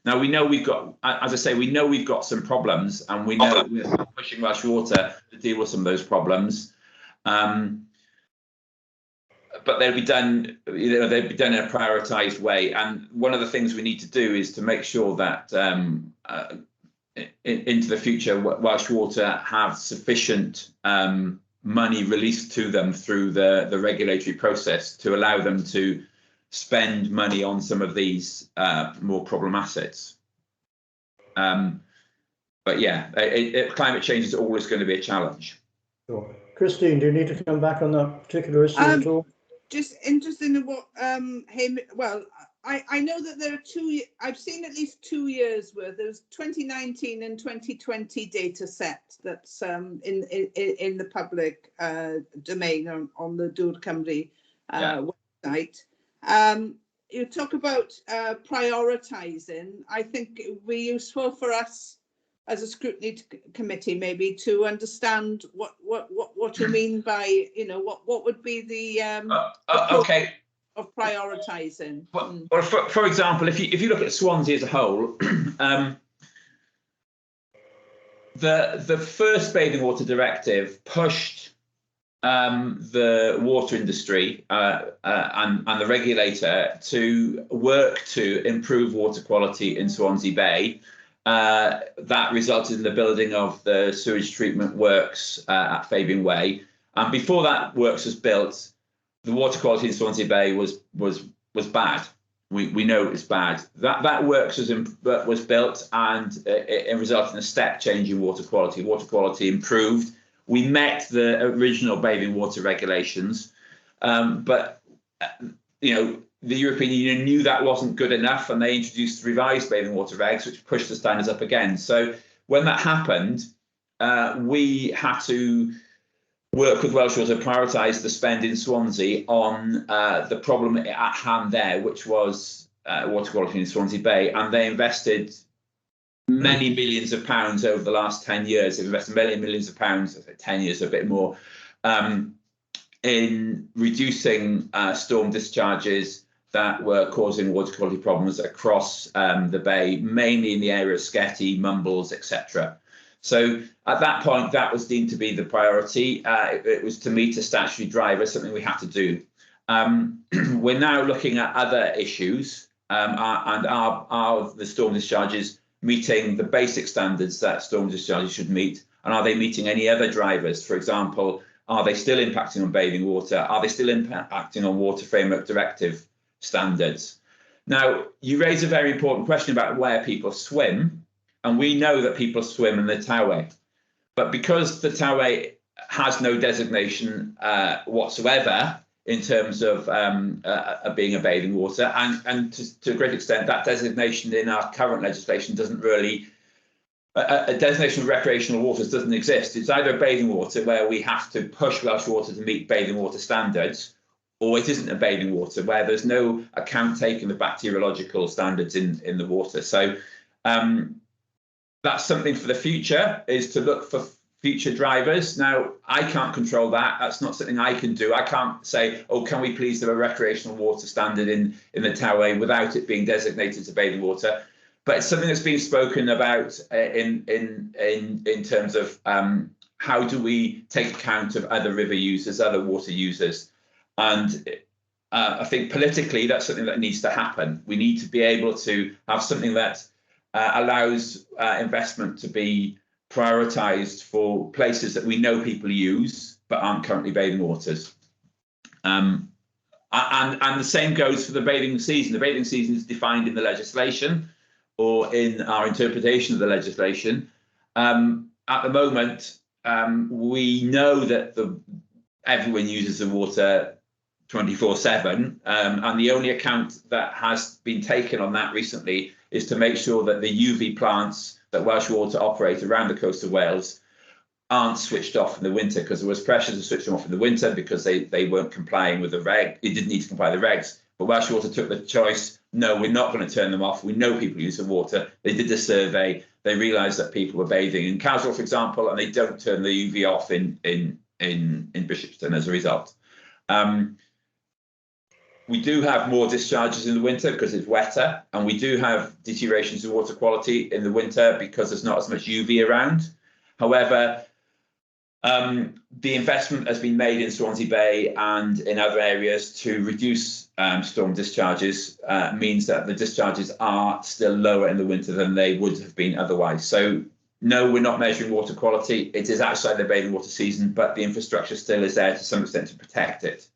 Now we know we've got, as I say, we know we've got some problems, and we know we're pushing Welsh Water to deal with some of those problems. But they'll be done, they'll be done in a prioritised way. And one of the things we need to do is to make sure that into the future, Welsh Water have sufficient money released to them through the regulatory process to allow them to spend money on some of these more problem assets. But yeah, climate change is always going to be a challenge. Sure. Christine, do you need to come back on that particular issue at all? Just interested in what well, I know that there are I've seen at least 2 years worth. There's 2019 and 2020 data set that's in the public domain on the Dŵr Cymru website. You talk about prioritising. I think it would be useful for us as a scrutiny committee maybe to understand what you mean by, you know, what would be the okay of prioritising. Well, for example, if you look at Swansea as a whole, the first bathing water directive pushed the water industry and the regulator to work to improve water quality in Swansea Bay. That resulted in the building of the sewage treatment works at Fabian Way. And before that works was built, the water quality in Swansea Bay was bad. We know it was bad. That works was built, and it resulted in a step change in water quality. Water quality improved. We met the original bathing water regulations, but you know, the European Union knew that wasn't good enough, and they introduced revised bathing water regs, which pushed the standards up again. So when that happened, we had to work with Welsh Water to prioritise the spend in Swansea on the problem at hand there, which was water quality in Swansea Bay, and they invested many millions of pounds over the last 10 years. They've invested millions of pounds, 10 years, a bit more, in reducing storm discharges that were causing water quality problems across the bay, mainly in the area of Sketty, Mumbles, etc. So at that point, that was deemed to be the priority. It was to meet a statutory driver, something we had to do. We're now looking at other issues, and are the storm discharges meeting the basic standards that storm discharges should meet, and are they meeting any other drivers? For example, are they still impacting on bathing water? Are they still impacting on Water Framework Directive standards? Now, you raise a very important question about where people swim, and we know that people swim in the Towey, but because the Towey has no designation whatsoever in terms of being a bathing water, and to a great extent, that designation in our current legislation doesn't really, a designation of recreational waters doesn't exist. It's either a bathing water where we have to push Welsh Water to meet bathing water standards, or it isn't a bathing water where there's no account taken of bacteriological standards in the water. So that's something for the future, is to look for future drivers. Now, I can't control that. That's not something I can do. I can't say, oh, can we please have a recreational water standard in the Towey without it being designated as bathing water. But it's something that's been spoken about in terms of how do we take account of other river users, other water users. And I think politically, that's something that needs to happen. We need to be able to have something that allows investment to be prioritised for places that we know people use but aren't currently bathing waters. And the same goes for the bathing season. The bathing season is defined in the legislation or in our interpretation of the legislation. At the moment, we know that everyone uses the water 24/7, and the only account that has been taken on that recently is to make sure that the UV plants that Welsh Water operate around the coast of Wales aren't switched off in the winter, because there was pressure to switch them off in the winter because they weren't complying with the reg. It didn't need to comply with the regs, but Welsh Water took the choice. No, we're not going to turn them off. We know people use the water. They did the survey. They realised that people were bathing in Castle, for example, and they don't turn the UV off in Bishopston as a result. We do have more discharges in the winter because it's wetter, and we do have deteriorations in water quality in the winter because there's not as much UV around. However, the investment has been made in Swansea Bay and in other areas to reduce storm discharges means that the discharges are still lower in the winter than they would have been otherwise. So no, we're not measuring water quality. It is outside the bathing water season, but the infrastructure still is there to some extent to protect it.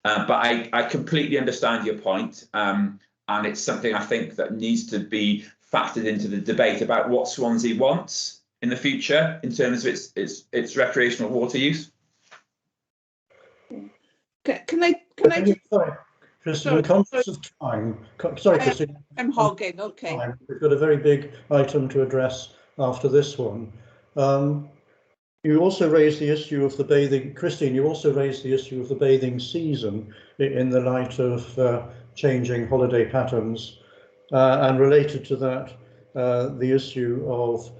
But I completely understand your point, and it's something I think that needs to be factored into the debate about what Swansea wants in the future in terms of its recreational water use. Can I just... Sorry, Christine, we're conscious of time. Sorry, Christine. I'm hogging, okay. We've got a very big item to address after this one. You also raised the issue of the bathing, Christine, you also raised the issue of the bathing season in the light of changing holiday patterns, and related to that, the issue of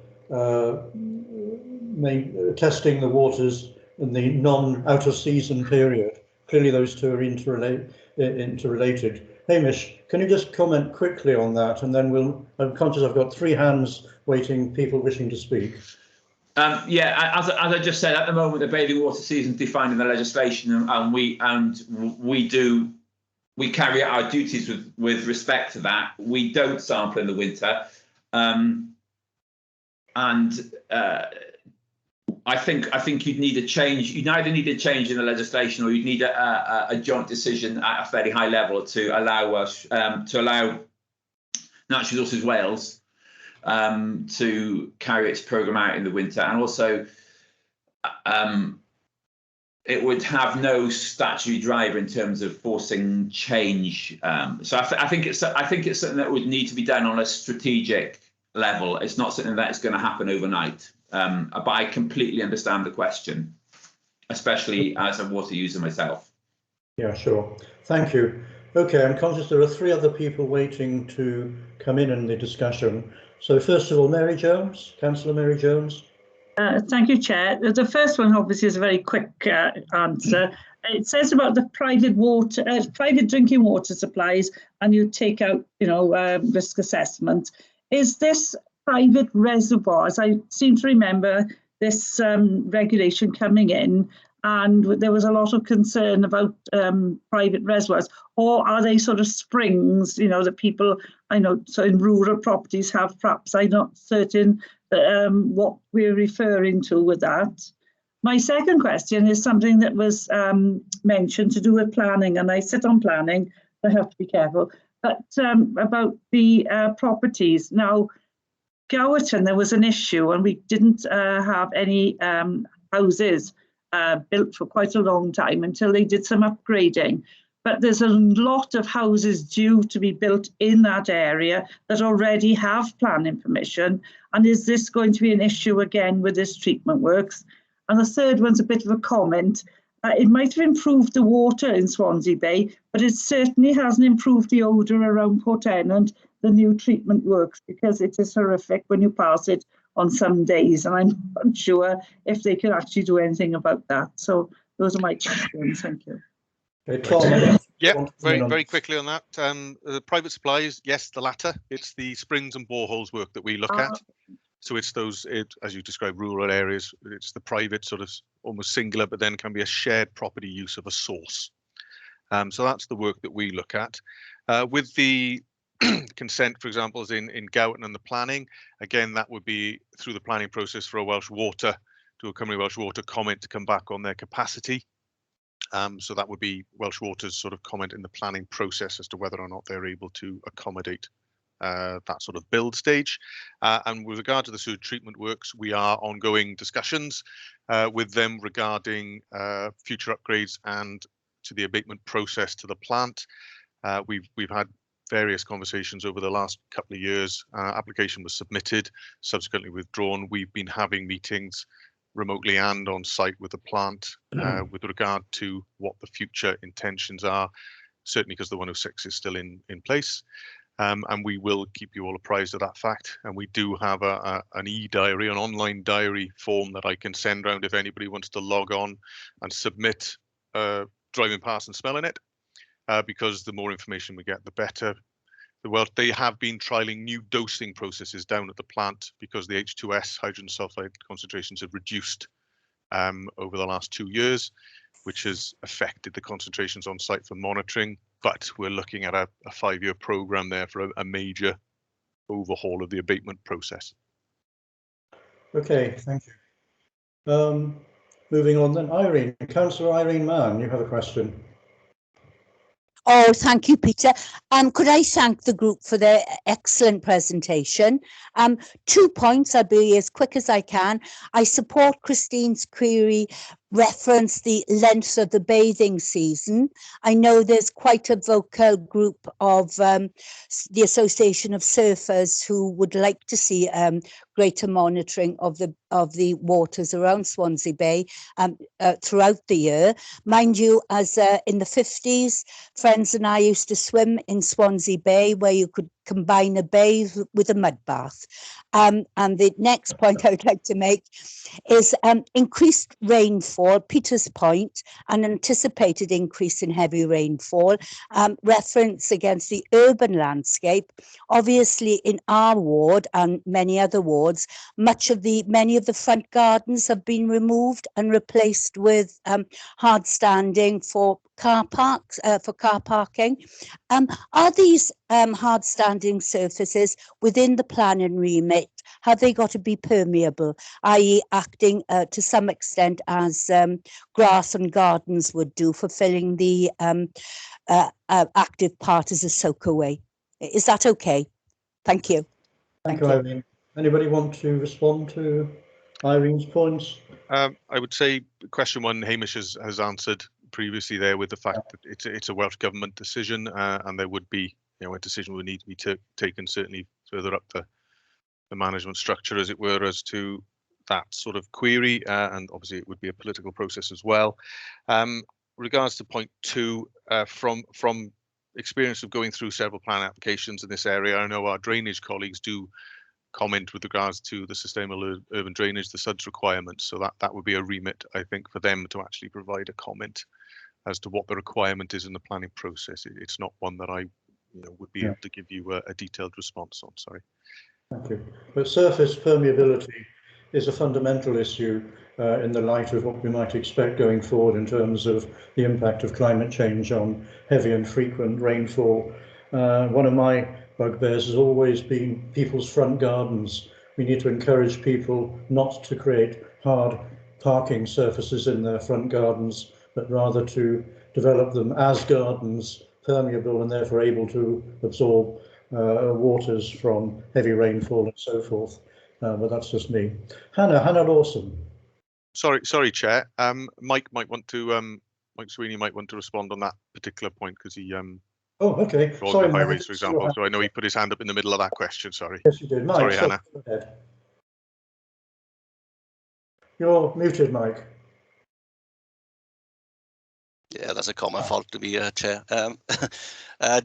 testing the waters in the non-out-of-season period. Clearly those two are interrelated. Hamish, can you just comment quickly on that, and then I'm conscious I've got 3 hands waiting, people wishing to speak. Yeah, as I just said, at the moment the bathing water season is defined in the legislation, and we carry out our duties with respect to that. We don't sample in the winter, and I think you'd need a change. You'd either need a change in the legislation, or you'd need a joint decision at a fairly high level to allow us Natural Resources Wales to carry its programme out in the winter, and also it would have no statutory driver in terms of forcing change. So I think it's something that would need to be done on a strategic level. It's not something that's going to happen overnight. But I completely understand the question, especially as a water user myself. Yeah, sure. Thank you. Okay, I'm conscious there are 3 other people waiting to come in the discussion. So first of all, Mary Jones, Councillor Mary Jones. Thank you, Chair. The first one obviously is a very quick answer. It says about the private drinking water supplies, and you take out, risk assessment. Is this private reservoirs? I seem to remember this regulation coming in, and there was a lot of concern about private reservoirs, or are they sort of springs, you know, that people, I know, so in rural properties have, perhaps I'm not certain what we're referring to with that. My second question is something that was mentioned to do with planning, and I sit on planning, so I have to be careful, but about the properties. Now, Gowerton, there was an issue, and we didn't have any houses built for quite a long time until they did some upgrading. But there's a lot of houses due to be built in that area that already have planning permission. And is this going to be an issue again with this treatment works? And the third one's a bit of a comment. It might have improved the water in Swansea Bay, but it certainly hasn't improved the odour around Portennant, the new treatment works, because it is horrific when you pass it on some days, and I'm not sure if they can actually do anything about that. So those are my questions. Thank you. Okay, Tom, yeah, very quickly on that. The private supplies, yes, the latter. It's the springs and boreholes work that we look at. So it's those, as you described, rural areas. It's the private sort of almost singular, but then can be a shared property use of a source. So that's the work that we look at. With the consent, for example, as in Gowerton and the planning, again, that would be through the planning process for a Welsh Water, to a company Welsh Water comment to come back on their capacity. So that would be Welsh Water's sort of comment in the planning process as to whether or not they're able to accommodate that sort of build stage. And with regard to the sewage treatment works, we are ongoing discussions with them regarding future upgrades and to the abatement process to the plant. We've had various conversations over the last couple of years. Application was submitted, subsequently withdrawn. We've been having meetings remotely and on site with the plant with regard to what the future intentions are, certainly because the 106 is still in place. And we will keep you all apprised of that fact. And we do have an e-diary, an online diary form that I can send around if anybody wants to log on and submit driving past and smelling it, because the more information we get, the better. They have been trialling new dosing processes down at the plant because the H2S, hydrogen sulfide concentrations, have reduced over the last 2 years, which has affected the concentrations on site for monitoring. But we're looking at a 5-year program there for a major overhaul of the abatement process. Okay, thank you. Moving on then, Irene, Councillor Irene Mann, you have a question. Oh, thank you, Peter. Could I thank the group for their excellent presentation? 2 points, I'll be as quick as I can. I support Christine's query, reference the length of the bathing season. I know there's quite a vocal group of the Association of Surfers who would like to see greater monitoring of the waters around Swansea Bay throughout the year. Mind you, as in the 50s, friends and I used to swim in Swansea Bay, where you could combine a bathe with a mud bath. And the next point I would like to make is increased rainfall, Peter's point, an anticipated increase in heavy rainfall, reference against the urban landscape. Obviously, in our ward and many other wards, many of the front gardens have been removed and replaced with hard standing for car parks, for car parking. Are these hard standing surfaces within the planning remit? Have they got to be permeable, i.e. acting to some extent as grass and gardens would do, fulfilling the active part as a soak away? Is that okay? Thank you. Thank you, Irene. Anybody want to respond to Irene's points? I would say question one, Hamish has answered previously there with the fact that it's a Welsh Government decision, and there would be, a decision would need to be taken certainly further up the management structure, as it were, as to that sort of query, and obviously it would be a political process as well. Regards to point 2, from experience of going through several plan applications in this area, I know our drainage colleagues do comment with regards to the sustainable urban drainage, the SUDS requirements. So that would be a remit, I think, for them to actually provide a comment as to what the requirement is in the planning process. It's not one that I would be able to give you a detailed response on, sorry. Thank you. But surface permeability is a fundamental issue in the light of what we might expect going forward in terms of the impact of climate change on heavy and frequent rainfall. One of my bugbears has always been people's front gardens. We need to encourage people not to create hard parking surfaces in their front gardens, but rather to develop them as gardens, permeable and therefore able to absorb waters from heavy rainfall and so forth. But that's just me. Hannah Lawson. Sorry, Chair. Mike Sweeney might want to respond on that particular point because he Oh, okay. Sorry, highways, for example. So I know he put his hand up in the middle of that question. Sorry. Yes, you did. Mike, sorry, Hannah. Go ahead. You're muted, Mike. Yeah, that's a common fault to be Chair.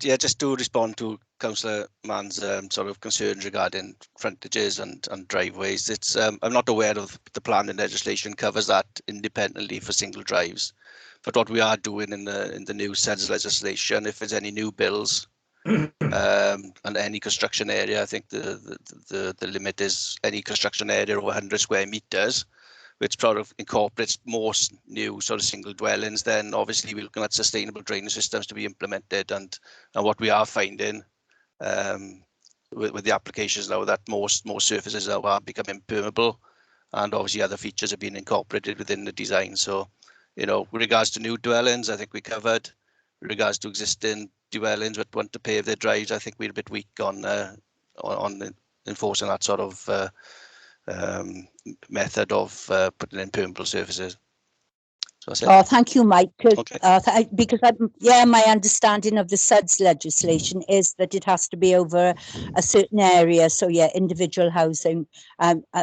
Yeah, just to respond to Councillor Mann's sort of concerns regarding frontages and driveways. It's I'm not aware of the planning legislation covers that independently for single drives. But what we are doing in the new SEDS legislation, if there's any new bills and any construction area, I think the limit is any construction area over 100 square meters, which sort of incorporates most new sort of single dwellings. Then obviously we're looking at sustainable drainage systems to be implemented, and what we are finding with the applications now that most surfaces are becoming permeable, and obviously other features are being incorporated within the design. So, you know, with regards to new dwellings, I think we covered. With regards to existing dwellings that want to pave their drives, I think we're a bit weak on enforcing that sort of method of putting in permeable surfaces. So that's it. Oh, thank you, Mike. Okay. Because my understanding of the SEDS legislation is that it has to be over a certain area. So yeah, individual housing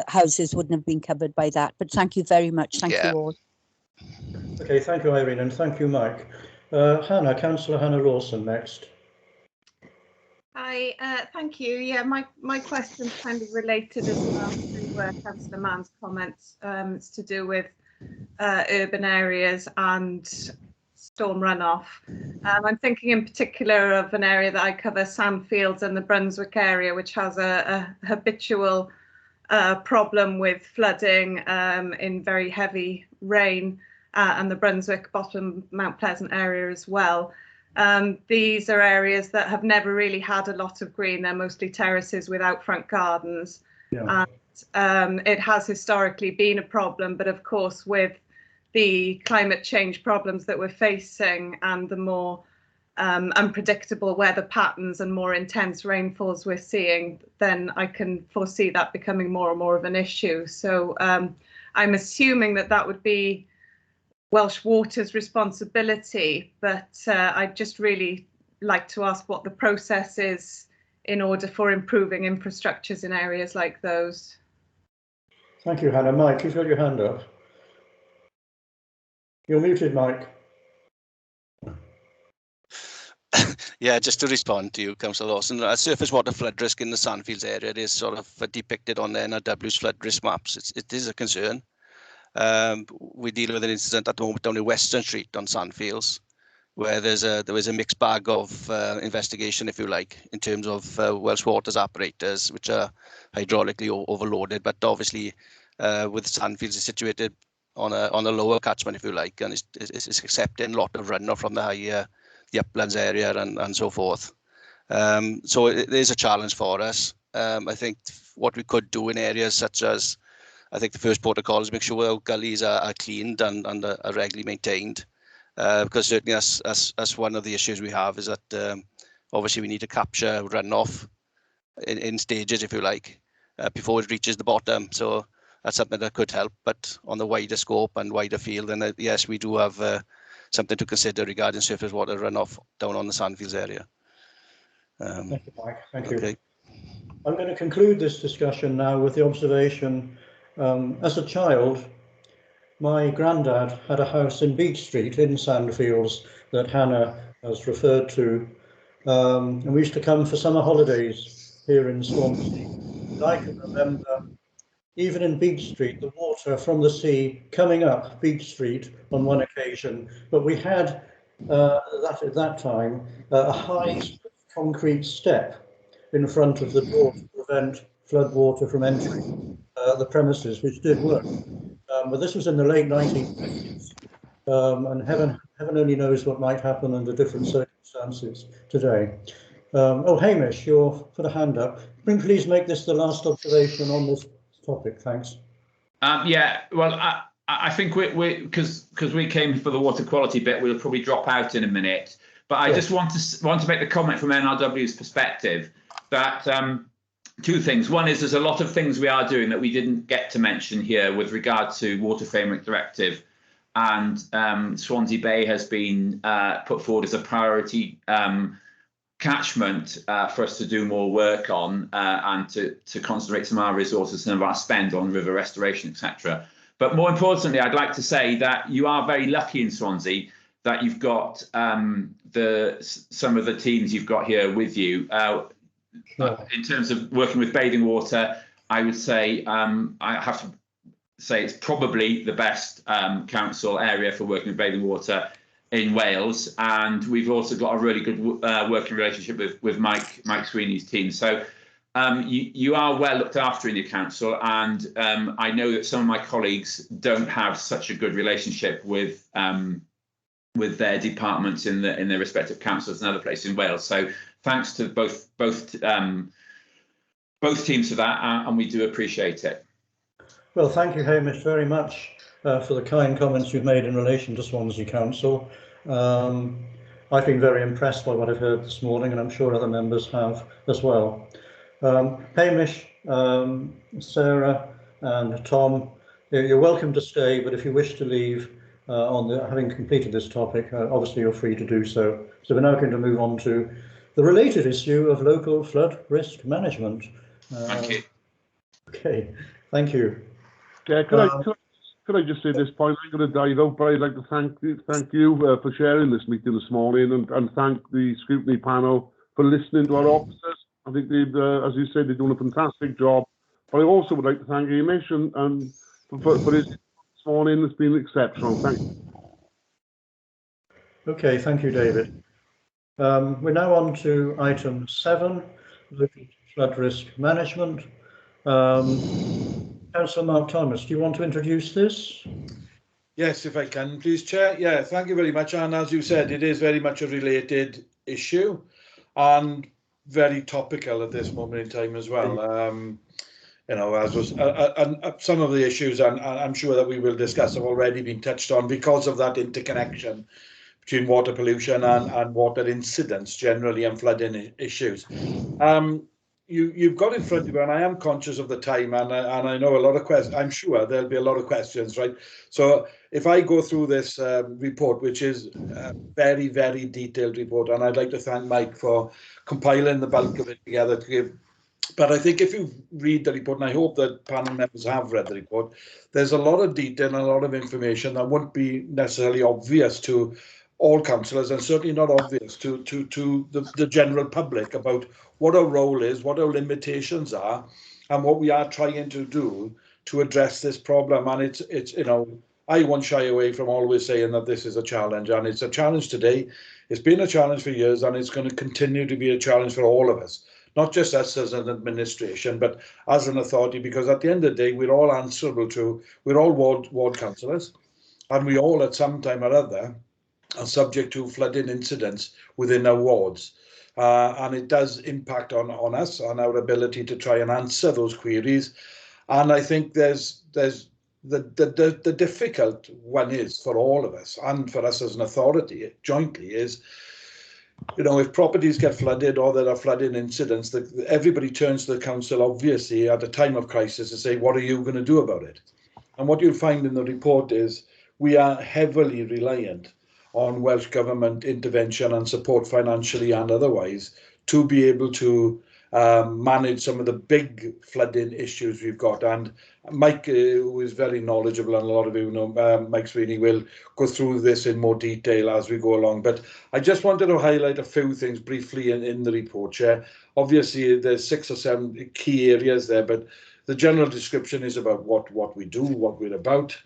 houses wouldn't have been covered by that. But thank you very much. Thank you all. Okay, thank you, Irene, and thank you, Mike. Councillor Hannah Lawson next. Hi, thank you. Yeah, my question's kind of related as well to Councillor Mann's comments. It's to do with urban areas and storm runoff. I'm thinking in particular of an area that I cover, Sandfields and the Brunswick area, which has a habitual problem with flooding in very heavy rain, and the Brunswick bottom Mount Pleasant area as well. These are areas that have never really had a lot of green. They're mostly terraces without front gardens. Yeah. And it has historically been a problem, but of course with the climate change problems that we're facing and the more unpredictable weather patterns and more intense rainfalls we're seeing, then I can foresee that becoming more and more of an issue. So I'm assuming that would be Welsh Water's responsibility, but I'd just really like to ask what the process is in order for improving infrastructures in areas like those. Thank you, Hannah. Mike, you've got your hand up. You're muted, Mike. Yeah, just to respond to you, Councillor Lawson, surface water flood risk in the Sandfields area is sort of depicted on the NRW's flood risk maps. It is a concern. We deal with an incident at the moment down in Western Street on Sandfields, where there was a mixed bag of investigation, if you like, in terms of Welsh Water's apparatus, which are hydraulically overloaded. But obviously, with Sandfields, is situated on a lower catchment, if you like, and it's accepting a lot of runoff from the uplands area and so forth. So it is a challenge for us. I think what we could do in areas such as, I think the first protocol is make sure our gullies are cleaned and are regularly maintained. Because certainly that's one of the issues we have is that obviously we need to capture runoff in stages, if you like, before it reaches the bottom. So that's something that could help, but on the wider scope and wider field, and yes, we do have something to consider regarding surface water runoff down on the Sandfields area. Thank you, Mike. Thank you. Okay. I'm going to conclude this discussion now with the observation, as a child, my granddad had a house in Beach Street in Sandfields that Hannah has referred to, and we used to come for summer holidays here in Swansea. And I can remember, even in Beach Street, the water from the sea coming up Beach Street on one occasion, but we had at that time a high concrete step in front of the door to prevent flood water from entering the premises, which did work. But this was in the late 1950s, and heaven only knows what might happen under different circumstances today. Oh, Hamish, you're put a hand up. Please make this the last observation on this topic. Thanks. Yeah, well, I think because we came for the water quality bit, we'll probably drop out in a minute. But I just want to make the comment from NRW's perspective that two things. One is there's a lot of things we are doing that we didn't get to mention here with regard to Water Framework Directive, and Swansea Bay has been put forward as a priority catchment for us to do more work on and to concentrate some of our resources and of our spend on river restoration, etc. But more importantly, I'd like to say that you are very lucky in Swansea that you've got some of the teams you've got here with you. In terms of working with bathing water, I would say I have to say it's probably the best council area for working with bathing water in Wales, and we've also got a really good working relationship with Mike Sweeney's team. So you are well looked after in your council, and I know that some of my colleagues don't have such a good relationship with their departments in their respective councils and other places in Wales. So thanks to both teams for that, and we do appreciate it. Well, thank you, Hamish, very much for the kind comments you've made in relation to Swansea Council. I've been very impressed by what I've heard this morning, and I'm sure other members have as well. Hamish, Sarah and Tom, you're welcome to stay, but if you wish to leave having completed this topic, obviously you're free to do so. So we're now going to move on to the related issue of local flood risk management. Thank you. Okay, thank you. Yeah, could I just say this point? I'm going to dive out, but I'd like to thank you for sharing this meeting this morning, and thank the scrutiny panel for listening to our officers. I think they've, as you said, they're doing a fantastic job. But I also would like to thank Hamish and for his this morning. It's been exceptional. Thank you. Okay, thank you, David. We're now on to item 7, local flood risk management. Councillor Mark Thomas, do you want to introduce this? Yes, if I can, please, Chair. Yeah, thank you very much. And as you said, it is very much a related issue and very topical at this moment in time as well. You know, as was some of the issues, and I'm sure that we will discuss, have already been touched on because of that interconnection between water pollution and water incidents generally and flooding issues. You've got in front of you, and I am conscious of the time, and I know a lot of questions. I'm sure there'll be a lot of questions, right? So if I go through this report, which is a very, very detailed report, and I'd like to thank Mike for compiling the bulk of it together to give. But I think if you read the report, and I hope that panel members have read the report, there's a lot of detail and a lot of information that wouldn't be necessarily obvious to all councillors, and certainly not obvious to the general public about what our role is, what our limitations are, and what we are trying to do to address this problem. And it's you know, I won't shy away from always saying that this is a challenge, and it's a challenge today. It's been a challenge for years, and it's going to continue to be a challenge for all of us, not just us as an administration, but as an authority, because at the end of the day, we're all answerable to, we're all ward councillors, and we all at some time or other are subject to flooding incidents within our wards. And it does impact on us, on our ability to try and answer those queries. And I think there's the difficult one is for all of us, and for us as an authority jointly, is, you know, if properties get flooded or there are flooding incidents, everybody turns to the council, obviously, at a time of crisis to say, what are you going to do about it? And what you'll find in the report is we are heavily reliant on Welsh Government intervention and support financially and otherwise to be able to manage some of the big flooding issues we've got. And Mike, who is very knowledgeable, and a lot of you know, Mike Sweeney will go through this in more detail as we go along. But I just wanted to highlight a few things briefly in the report, Chair. Obviously, there's 6 or 7 key areas there, but the general description is about what we do, what we're about,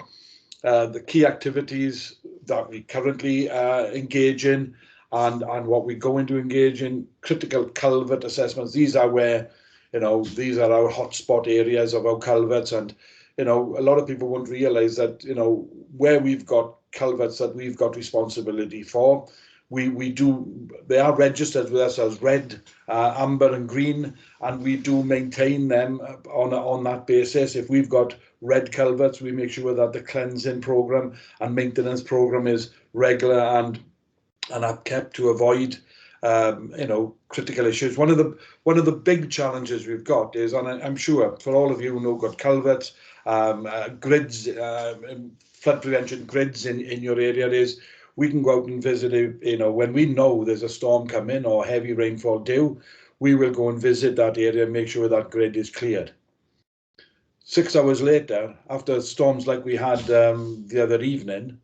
the key activities that we currently engage in, and what we're going to engage in, critical culvert assessments. These are where, you know, these are our hotspot areas of our culverts, and you know, a lot of people won't realise that, you know, where we've got culverts that we've got responsibility for, they are registered with us as red, amber and green, and we do maintain them on that basis. If we've got red culverts, we make sure that the cleansing programme and maintenance programme is regular and upkept to avoid you know, critical issues. One of the big challenges we've got is, and I'm sure for all of you who know, got culverts, grids, flood prevention grids in your area, is we can go out and visit it, you know, when we know there's a storm coming or heavy rainfall due, we will go and visit that area and make sure that grid is cleared. 6 hours later, after storms like we had the other evening,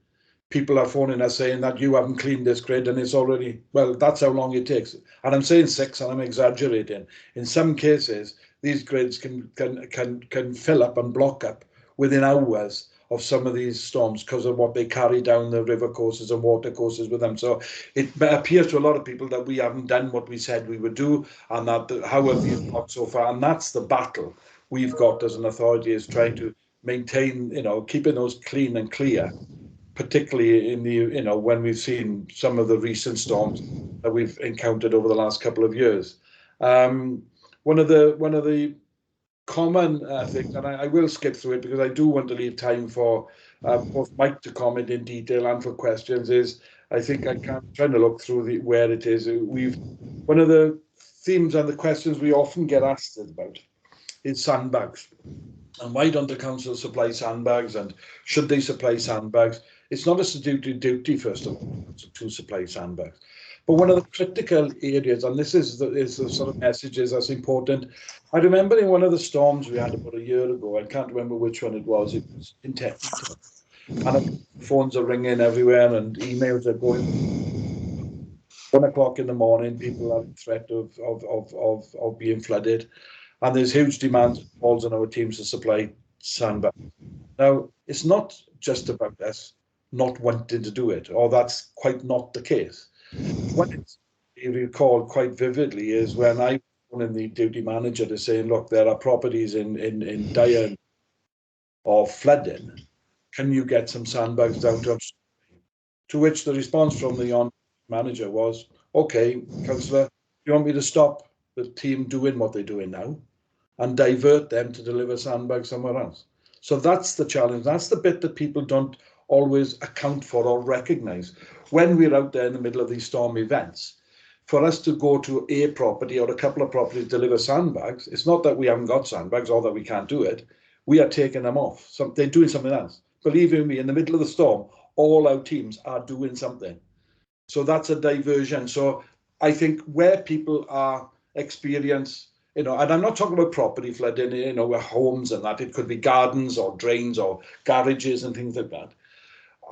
people are phoning us saying that you haven't cleaned this grid, and it's already, well, that's how long it takes. And I'm saying 6, and I'm exaggerating. In some cases, these grids can fill up and block up within hours of some of these storms because of what they carry down the river courses and water courses with them. So it appears to a lot of people that we haven't done what we said we would do, and that how have we got so far? And that's the battle we've got as an authority, is trying to maintain, you know, keeping those clean and clear, particularly in the, you know, when we've seen some of the recent storms that we've encountered over the last couple of years. One of the common things, and I will skip through it because I do want to leave time for both Mike to comment in detail and for questions, is I think I'm trying to look through where it is. One of the themes and the questions we often get asked about is sandbags. And why don't the council supply sandbags, and should they supply sandbags? It's not a statutory duty, first of all, to supply sandbags. But one of the critical areas, and this is the sort of messages that's important. I remember in one of the storms we had about a year ago, I can't remember which one it was intense. And phones are ringing everywhere and emails are going. 1 o'clock in the morning, people are in threat of being flooded. And there's huge demand calls on our teams to supply sandbags. Now, it's not just about us not wanting to do it, or that's quite not the case. What you recall quite vividly is when I was the duty manager to say, look, there are properties in dire or flooding. Can you get some sandbags down to them? To which the response from the on manager was, okay, councillor, you want me to stop the team doing what they're doing now and divert them to deliver sandbags somewhere else? So that's the challenge. That's the bit that people don't always account for or recognise. When we're out there in the middle of these storm events, for us to go to a property or a couple of properties to deliver sandbags, it's not that we haven't got sandbags or that we can't do it. We are taking them off. So they're doing something else. Believe me, in the middle of the storm, all our teams are doing something. So that's a diversion. So I think where people are experience, you know, and I'm not talking about property flooding, you know, homes and that. It could be gardens or drains or garages and things like that.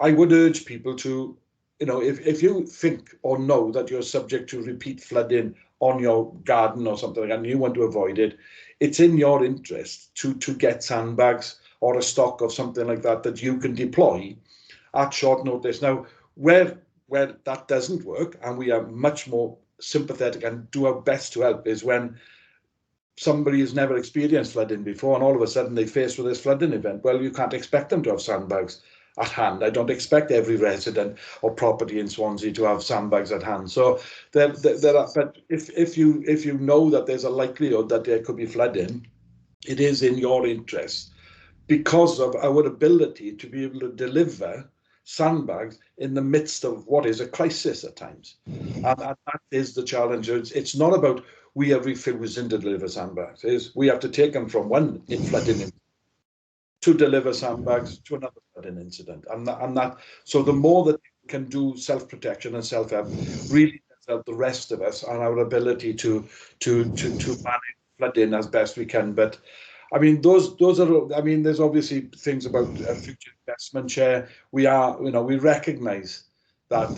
I would urge people to, you know, if you think or know that you're subject to repeat flooding on your garden or something like that, and you want to avoid it, it's in your interest to get sandbags or a stock of something like that that you can deploy at short notice. Now, where that doesn't work, and we are much more sympathetic and do our best to help, is when somebody has never experienced flooding before and all of a sudden they're faced with this flooding event. Well, you can't expect them to have sandbags at hand. I don't expect every resident or property in Swansea to have sandbags at hand. So there are, but if you know that there's a likelihood that there could be flooding, it is in your interest, because of our ability to be able to deliver sandbags in the midst of what is a crisis at times. And that is the challenge. It's not about we are refusing to deliver sandbags. We have to take them from one flooding incident to deliver sandbags to another flooding incident. And that so the more that we can do self-protection and self-help really help the rest of us and our ability to manage flooding as best we can. But I mean, those are, I mean, there's obviously things about future investment share. We are, you know, we recognise that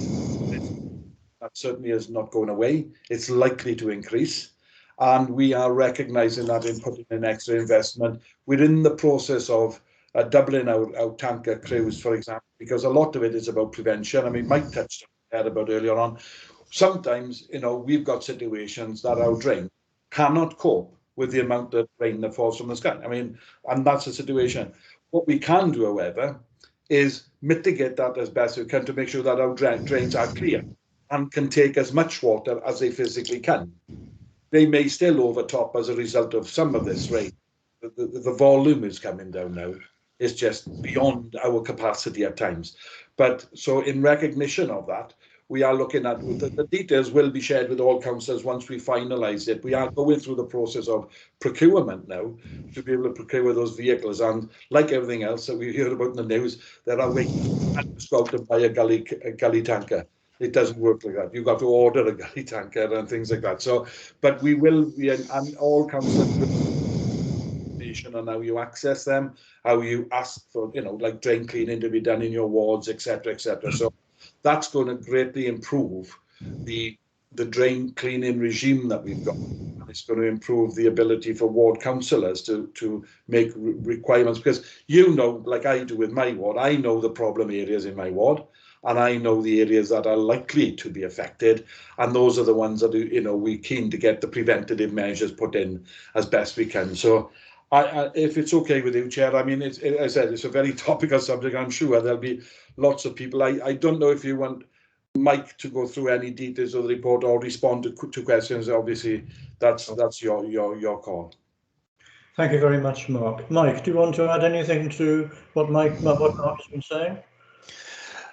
that certainly is not going away. It's likely to increase. And we are recognising that in putting in extra investment. We're in the process of doubling our tanker crews, for example, because a lot of it is about prevention. I mean, Mike touched on that about earlier on. Sometimes, you know, we've got situations that our drain cannot cope with the amount of rain that falls from the sky. I mean, and that's the situation. What we can do, however, is mitigate that as best we can to make sure that our drains are clear and can take as much water as they physically can. They may still overtop as a result of some of this rain. The volume is coming down now. It's just beyond our capacity at times. But so in recognition of that, we are looking at, the details will be shared with all councillors once we finalise it. We are going through the process of procurement now to be able to procure those vehicles. And like everything else that we hear about in the news, there are ways to go out and buy a gully tanker. It doesn't work like that. You've got to order a gully tanker and things like that. So, but we will be, and all councillors will on how you access them, how you ask for, you know, like drain cleaning to be done in your wards, etc., etc. So that's going to greatly improve the drain cleaning regime that we've got. And it's going to improve the ability for ward councillors to make requirements, because you know, like I do with my ward, I know the problem areas in my ward, and I know the areas that are likely to be affected, and those are the ones that, you know, we're keen to get the preventative measures put in as best we can. So if it's okay with you, Chair, I mean, as I said, it's a very topical subject. I'm sure there'll be lots of people. I don't know if you want Mike to go through any details of the report or respond to questions. Obviously, that's your call. Thank you very much, Mark. Mike, do you want to add anything to what Mark has been saying?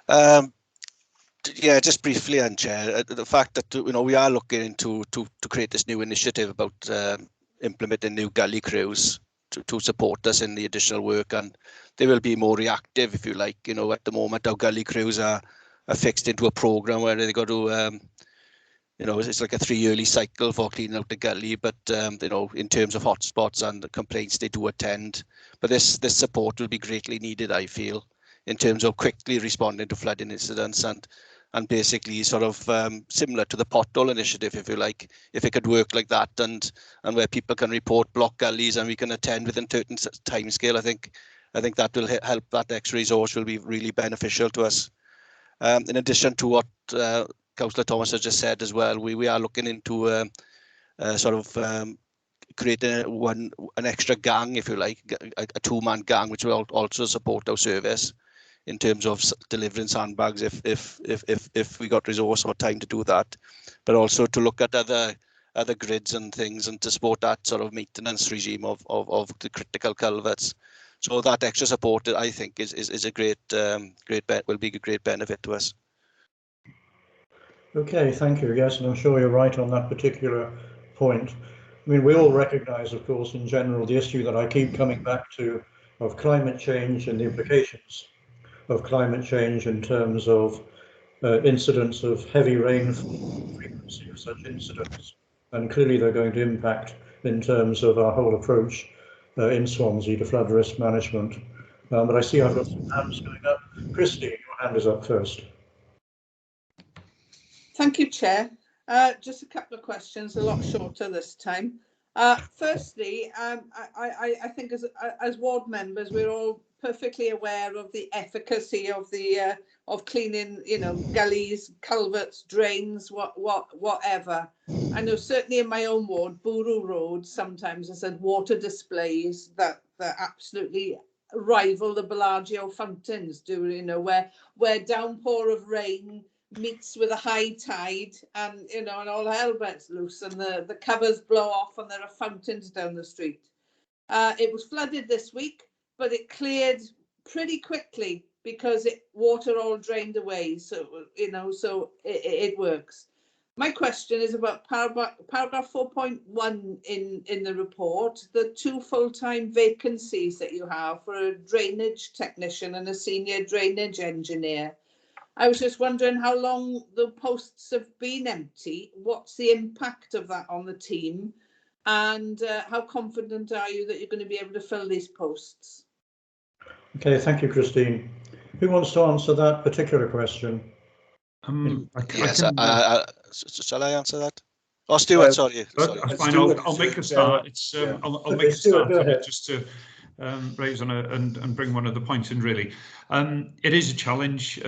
Yeah, just briefly, and Chair, the fact that, you know, we are looking to create this new initiative about implementing new gully crews to support us in the additional work, and they will be more reactive, if you like. You know, at the moment our gully crews are fixed into a program where they got to, you know, it's like a 3-yearly cycle for cleaning out the gully, but you know, in terms of hotspots and the complaints, they do attend. But this support will be greatly needed, I feel, in terms of quickly responding to flooding incidents, and basically sort of similar to the pothole initiative, if you like, if it could work like that, and where people can report block gullies and we can attend within a certain time scale. I think that will help. That extra resource will be really beneficial to us. In addition to what Councillor Thomas has just said as well, we are looking into sort of creating an extra gang, if you like, a 2-man gang, which will also support our service in terms of delivering sandbags if we got resource or time to do that, but also to look at other grids and things and to support that sort of maintenance regime of the critical culverts. So that extra support, I think, is a will be a great benefit to us. Okay, thank you. Yes, and I'm sure you're right on that particular point. I mean, we all recognise, of course, in general, the issue that I keep coming back to of climate change and the implications of climate change in terms of incidents of heavy rainfall, frequency of such incidents, and clearly they're going to impact in terms of our whole approach in Swansea to flood risk management. But I see I've got some hands going up. Christine, your hand is up first. Thank you, Chair. Just a couple of questions, a lot shorter this time. Firstly, I think as ward members, we're all perfectly aware of the efficacy of the of cleaning, you know, gullies, culverts, drains, whatever. I know certainly in my own ward, Buru Road, sometimes has had water displays that absolutely rival the Bellagio fountains do, you know, where downpour of rain meets with a high tide, and you know, and all hell breaks loose, and the covers blow off, and there are fountains down the street. It was flooded this week, but it cleared pretty quickly because water all drained away. So you know, so it works. My question is about paragraph 4.1 in the report, the 2 full-time vacancies that you have for a drainage technician and a senior drainage engineer. I was just wondering how long the posts have been empty, what's the impact of that on the team, and how confident are you that you're going to be able to fill these posts? Okay, thank you, Christine. Who wants to answer that particular question? Yes, shall I answer that? Oh, Stuart, sorry. That's fine. I'll make a start. I'll make a start just to raise on and bring one of the points in really. It is a challenge.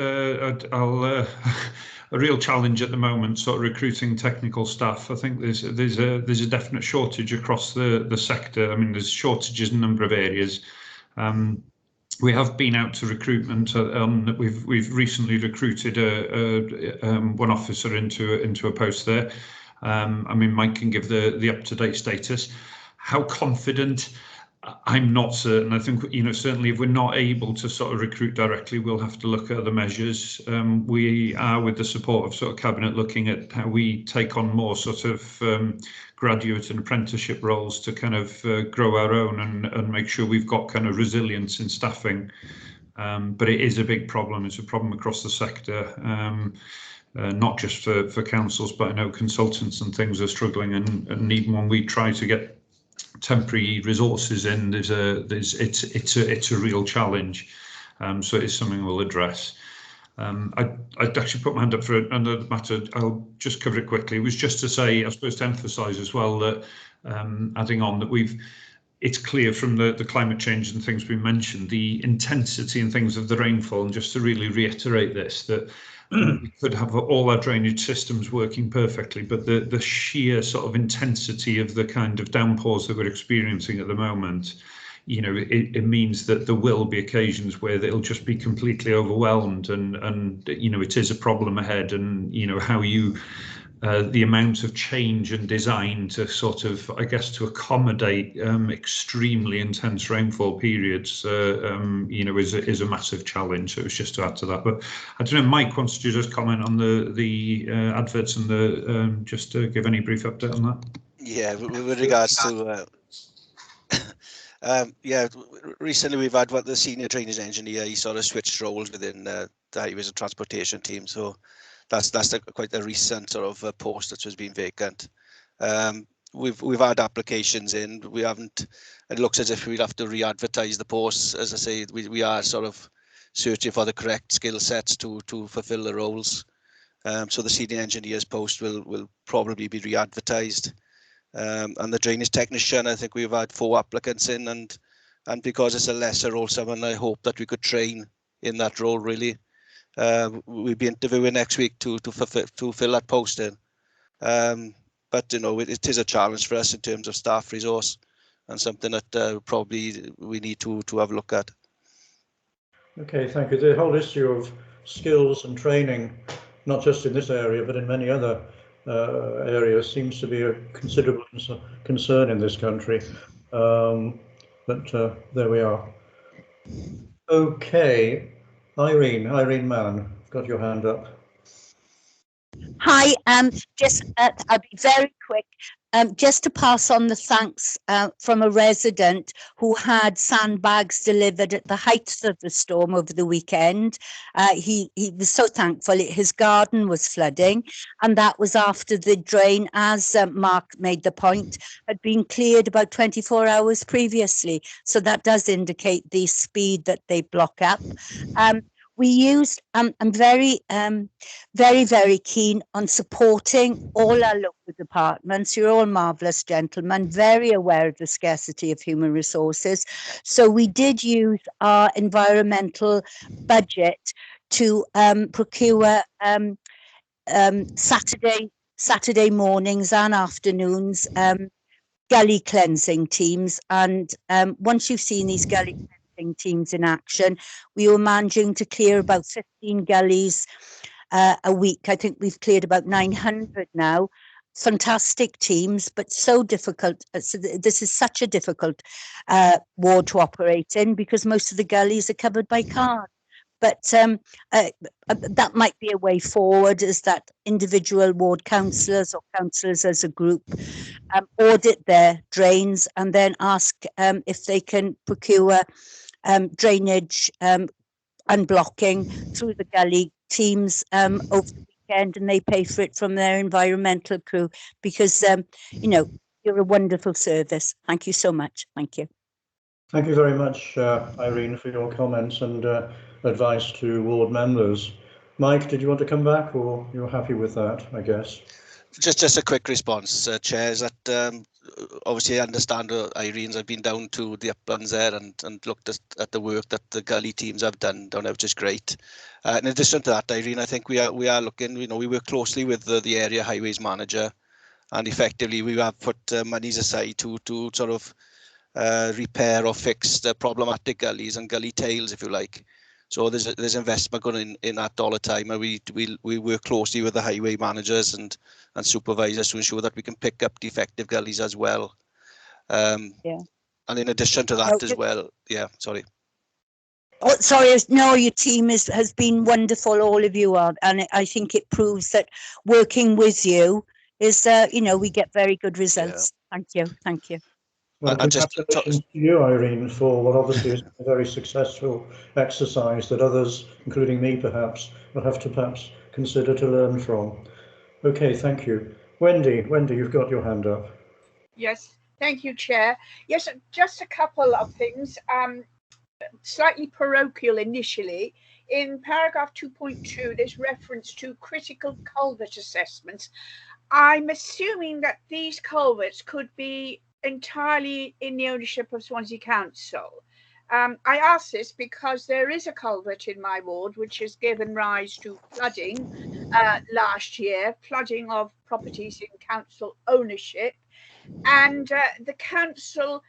A real challenge at the moment, sort of recruiting technical staff. I think there's a definite shortage across the sector. I mean, there's shortages in a number of areas. We have been out to recruitment. We've recently recruited one officer into a post there. I mean, Mike can give the up-to-date status. How confident? I'm not certain. I think, certainly if we're not able to sort of recruit directly, we'll have to look at other measures. We are, with the support of sort of Cabinet, looking at how we take on more sort of graduate and apprenticeship roles to kind of grow our own and make sure we've got kind of resilience in staffing. But it is a big problem. It's a problem across the sector. Not just for councils, but I know consultants and things are struggling, and even when we try to get temporary resources in, it's a real challenge. So it is something we'll address. I'd actually put my hand up for another matter. I'll just cover it quickly. It was just to say, I suppose, to emphasise as well that adding on that it's clear from the climate change and things we mentioned, the intensity and things of the rainfall, and just to really reiterate this, that we could have all our drainage systems working perfectly, but the sheer sort of intensity of the kind of downpours that we're experiencing at the moment, it means that there will be occasions where it'll just be completely overwhelmed, and it is a problem ahead, and how you the amount of change and design to sort of, I guess, to accommodate extremely intense rainfall periods, is a massive challenge. So it was just to add to that. But I don't know, Mike, wants to just comment on the adverts and just to give any brief update on that? Yeah, with regards to recently we've had the senior drainage engineer. He sort of switched roles within the highways and transportation team. So that's quite a recent sort of post that has been vacant. We've had applications in. We haven't. It looks as if we'll have to re-advertise the posts. As I say, we are sort of searching for the correct skill sets to fulfil the roles. So the senior engineer's post will probably be re-advertised. And the drainage technician, I think we've had 4 applicants in, and because it's a lesser role, someone I hope that we could train in that role really. We'll be interviewing next week to fill that post in. But it is a challenge for us in terms of staff resource, and something that probably we need to have a look at. Okay, thank you. The whole issue of skills and training, not just in this area but in many other areas, seems to be a considerable concern in this country. But there we are. Okay. Irene Mann, you've got your hand up. Hi, I'll be very quick. Just to pass on the thanks from a resident who had sandbags delivered at the height of the storm over the weekend. He was so thankful. His garden was flooding, and that was after the drain, as Mark made the point, had been cleared about 24 hours previously. So that does indicate the speed that they block up. We used, I'm very, very keen on supporting all our local departments. You're all marvellous gentlemen, very aware of the scarcity of human resources. So we did use our environmental budget to procure Saturday mornings and afternoons gully cleansing teams. And once you've seen these gully teams in action, we were managing to clear about 15 gullies a week. I think we've cleared about 900 now. Fantastic teams, but so difficult. So this is such a difficult ward to operate in, because most of the gullies are covered by cars. But that might be a way forward, is that individual ward councillors or councillors as a group audit their drains and then ask if they can procure drainage unblocking through the gully teams over the weekend, and they pay for it from their environmental crew, because you're a wonderful service. Thank you so much. Thank you. Thank you very much, Irene, for your comments and advice to ward members. Mike, did you want to come back, or you're happy with that, I guess? Just a quick response, Chair, is that obviously I understand Irene's. I've been down to the uplands there and looked at the work that the gully teams have done down there, which is great. In addition to that, Irene, I think we are looking, we work closely with the area highways manager, and effectively we have put monies aside to sort of repair or fix the problematic gullies and gully tails, if you like. So there's investment going in that all the time, and we work closely with the highway managers and supervisors to ensure that we can pick up defective gullies as well. Yeah. And in addition to that as well, yeah, sorry. Oh, sorry, no, your team has been wonderful, all of you are, and I think it proves that working with you is, we get very good results. Yeah. Thank you. Well, congratulations to you, Irene, for what obviously is a very successful exercise that others, including me perhaps, will have to perhaps consider to learn from. Okay, thank you. Wendy, you've got your hand up. Yes, thank you, Chair. Yes, just a couple of things. Slightly parochial initially. In paragraph 2.2, there's reference to critical culvert assessments. I'm assuming that these culverts could be entirely in the ownership of Swansea Council. I ask this because there is a culvert in my ward which has given rise to flooding last year, flooding of properties in council ownership, and the council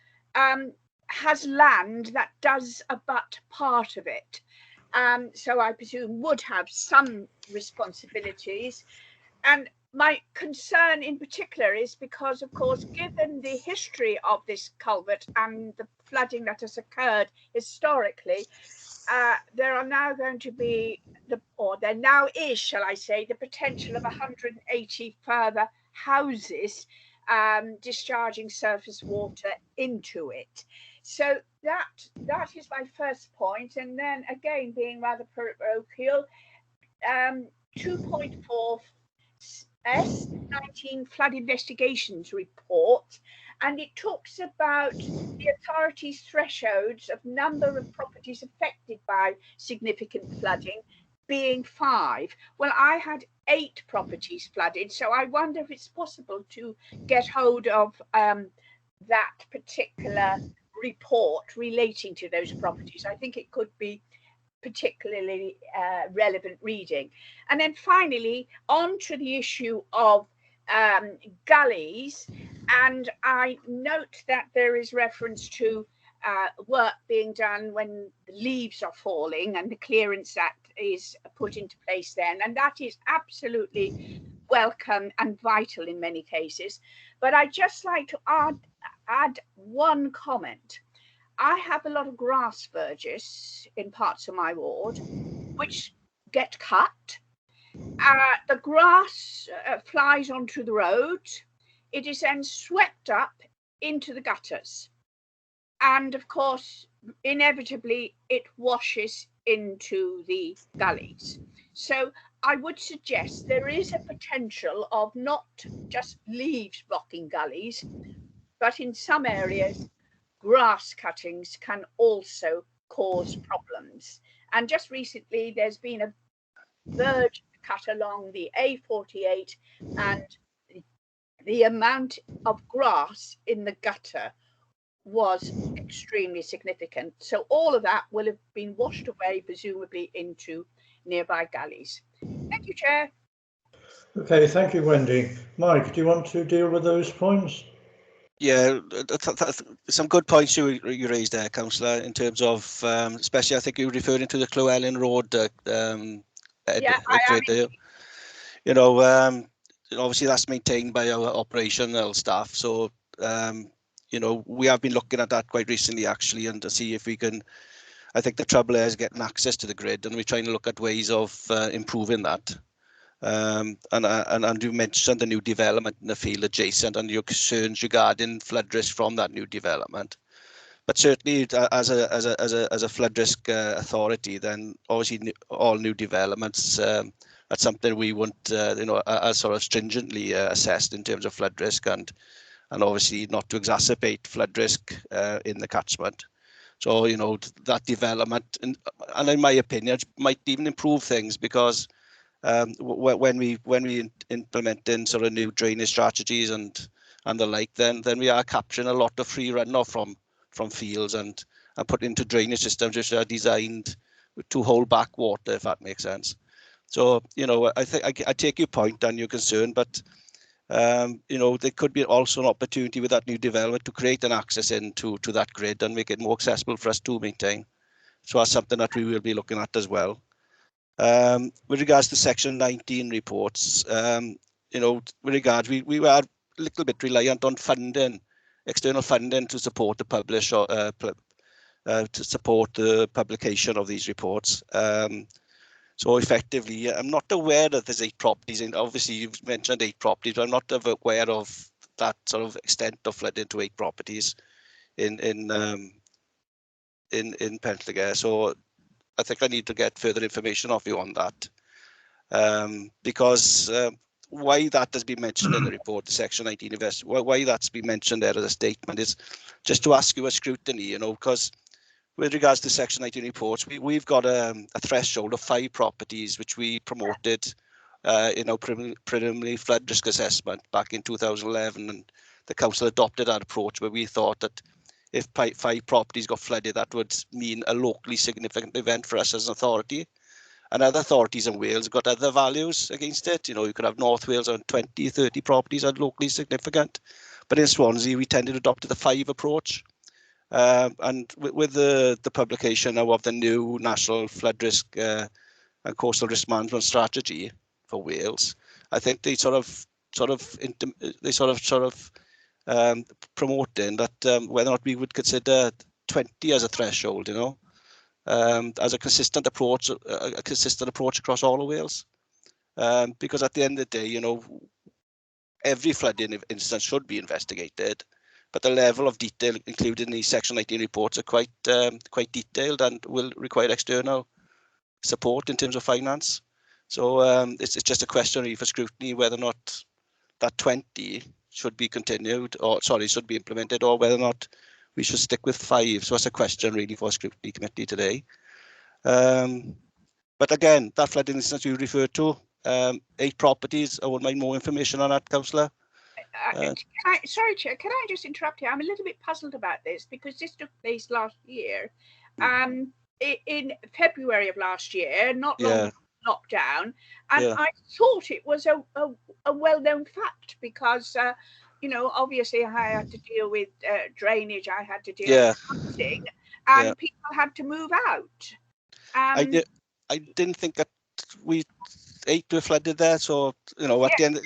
has land that does abut part of it. So I presume would have some responsibilities. And my concern in particular is because, of course, given the history of this culvert and the flooding that has occurred historically, there are now going to be, there now is, shall I say, the potential of 180 further houses discharging surface water into it. So that is my first point. And then again, being rather parochial, 2.4 S19 flood investigations report, and it talks about the authorities' thresholds of number of properties affected by significant flooding being 5. Well, I had 8 properties flooded, so I wonder if it's possible to get hold of that particular report relating to those properties. I think it could be particularly relevant reading. And then finally, on to the issue of gullies, and I note that there is reference to work being done when the leaves are falling and the clearance that is put into place then, and that is absolutely welcome and vital in many cases. But I'd just like to add one comment. I have a lot of grass verges in parts of my ward which get cut. The grass flies onto the road. It is then swept up into the gutters. And of course, inevitably, it washes into the gullies. So I would suggest there is a potential of not just leaves blocking gullies, but in some areas, grass cuttings can also cause problems. And just recently, there's been a verge cut along the A48, and the amount of grass in the gutter was extremely significant. So all of that will have been washed away, presumably into nearby gullies. Thank you, Chair. Okay, thank you, Wendy. Mike, do you want to deal with those points? Yeah, some good points you raised there, Councillor, in terms of, especially I think you're referring to the Llewellyn Road. Obviously that's maintained by our operational staff. So, we have been looking at that quite recently, actually, and to see if we can. I think the trouble is getting access to the grid, and we're trying to look at ways of improving that. And you mentioned the new development in the field adjacent and your concerns regarding flood risk from that new development. But certainly, as a flood risk authority, then obviously all new developments, that's something we want, as sort of stringently assessed in terms of flood risk, and obviously not to exacerbate flood risk in the catchment. So that development, and in my opinion, might even improve things, because when we implement in sort of new drainage strategies and and the like, then we are capturing a lot of free runoff from fields and put into drainage systems which are designed to hold back water, if that makes sense. So, you know, I think I take your point and your concern, but you know, there could be also an opportunity with that new development to create an access into that grid and make it more accessible for us to maintain. So that's something that we will be looking at as well. With regards to Section 19 reports, you know, with regards, we were a little bit reliant on funding, external funding to support the publish or to support the publication of these reports. So effectively, I'm not aware that there's 8 properties, and obviously you've mentioned 8 properties, but I'm not aware of that sort of extent of flooding to 8 properties in Pentlegare. So I think I need to get further information off you on that, because why that has been mentioned in the report, the Section 19 invest, why that's been mentioned there as a statement is just to ask you a scrutiny, you know, because with regards to Section 19 reports, we've got a threshold of 5 properties which we promoted in our preliminary flood risk assessment back in 2011, and the council adopted that approach where we thought that if 5 properties got flooded, that would mean a locally significant event for us as an authority. And other authorities in Wales got other values against it. You know, you could have North Wales on 20, 30 properties are locally significant. But in Swansea, we tended to adopt the 5 approach. And with the publication now of the new National Flood Risk and Coastal Risk Management Strategy for Wales, I think they sort of promoting that whether or not we would consider 20 as a threshold, you know, as a consistent approach across all of Wales, because at the end of the day, you know, every flooding instance should be investigated, but the level of detail included in these Section 19 reports are quite detailed and will require external support in terms of finance. So it's just a question really for scrutiny whether or not that 20 should be continued, or sorry, should be implemented, or whether or not we should stick with 5. So that's a question really for Scrutiny Committee today. But again, that flooding instance you referred to, 8 properties. I would mind more information on that, Councillor. Sorry, Chair, can I just interrupt you? I'm a little bit puzzled about this because this took place last year. In February of last year, not long before lockdown, and I thought it was a well-known fact because, you know, obviously I had to deal with drainage, I had to deal with housing, and people had to move out. I didn't think that 8 were flooded there, so, you know, at the end,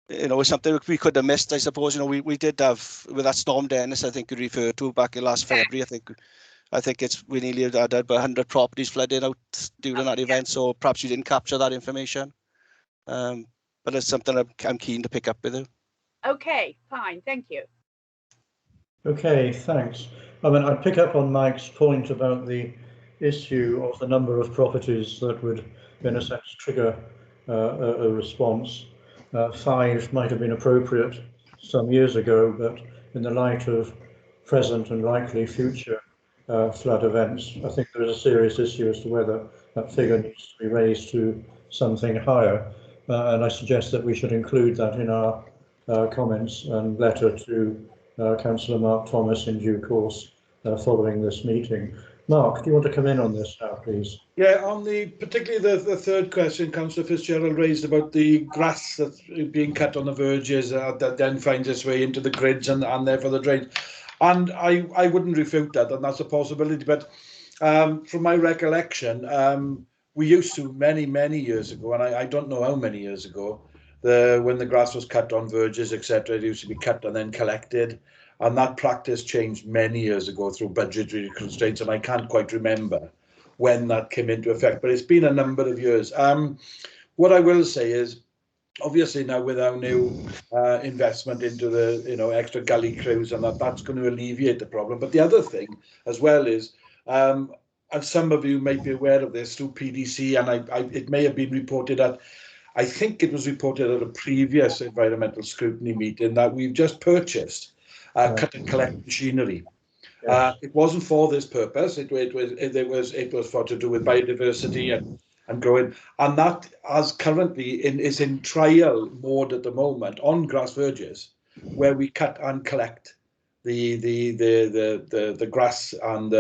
you know, it's something we could have missed, I suppose. You know, we did have, with that Storm Dennis, I think you referred to back in last February, I think we nearly had about 100 properties flooding out during that event, so perhaps you didn't capture that information. But it's something I'm keen to pick up with you. Okay, fine, thank you. Okay, thanks. I mean, I'd pick up on Mike's point about the issue of the number of properties that would, in a sense, trigger a response. 5 might have been appropriate some years ago, but in the light of present and likely future flood events, I think there is a serious issue as to whether that figure needs to be raised to something higher. And I suggest that we should include that in our comments and letter to Councillor Mark Thomas in due course following this meeting. Mark, do you want to come in on this now, please? Yeah, on particularly the third question Councillor Fitzgerald raised about the grass that's being cut on the verges that then finds its way into the grids and therefore the drains. And I wouldn't refute that, and that's a possibility. But from my recollection, we used to many years ago, and I don't know how many years ago, when the grass was cut on verges, etc., it used to be cut and then collected. And that practice changed many years ago through budgetary constraints, and I can't quite remember when that came into effect, but it's been a number of years. What I will say is, obviously now with our new investment into the extra gully crews and that's going to alleviate the problem. But the other thing as well is, and some of you might be aware of this through PDC, and it may have been reported at, I think it was reported at a previous environmental scrutiny meeting, that we've just purchased cut and collect machinery. It wasn't for this purpose. It was for to do with biodiversity and growing. And that, as currently is in trial mode at the moment on grass verges, where we cut and collect the grass and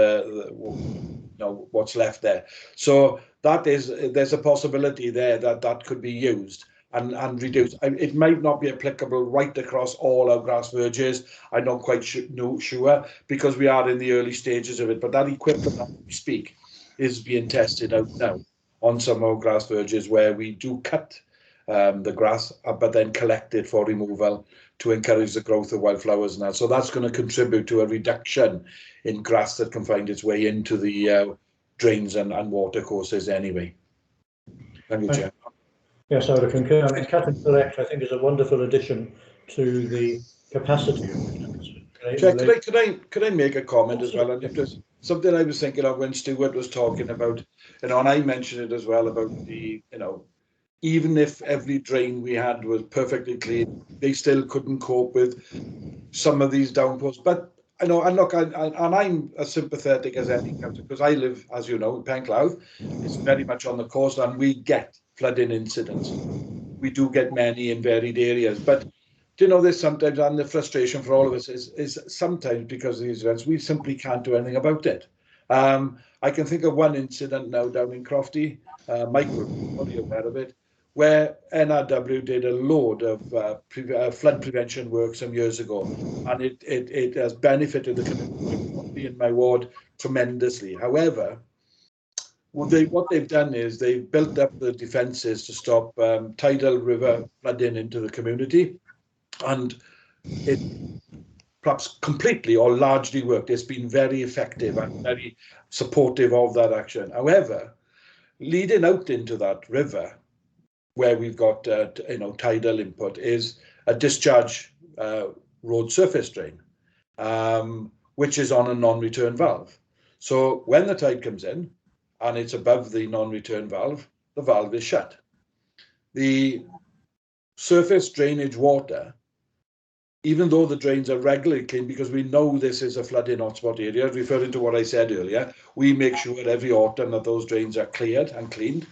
what's left there. So there's a possibility there that could be used and reduced. It might not be applicable right across all our grass verges. I'm not quite sure, because we are in the early stages of it. But that equipment that we speak is being tested out now on some of our grass verges, where we do cut the grass, but then collect it for removal to encourage the growth of wildflowers and that. So that's going to contribute to a reduction in grass that can find its way into the drains and water courses anyway. Thank you, Chair. Yes, I would concur. I mean, cut and collect, I think, is a wonderful addition to the capacity of Chair, could I make a comment as well? And it was something I was thinking of when Stuart was talking about, and I mentioned it as well, about the, even if every drain we had was perfectly clean, they still couldn't cope with some of these downpours. But and look, I'm as sympathetic as any council, because I live, as you know, in Penclough. It's very much on the coast, and we get flooding incidents. We do get many in varied areas, but there's sometimes, and the frustration for all of us is sometimes, because of these events, we simply can't do anything about it. I can think of one incident now down in Crofty. Mike will be probably aware of it, where NRW did a load of flood prevention work some years ago, and it has benefited the community in my ward tremendously. However, what they've done is they've built up the defences to stop tidal river flooding into the community, and it perhaps completely or largely worked. It's been very effective and very supportive of that action. However, leading out into that river, where we've got tidal input, is a discharge road surface drain, which is on a non-return valve. So when the tide comes in and it's above the non-return valve, the valve is shut. The surface drainage water, even though the drains are regularly cleaned, because we know this is a flooding hotspot area, referring to what I said earlier, we make sure every autumn that those drains are cleared and cleaned.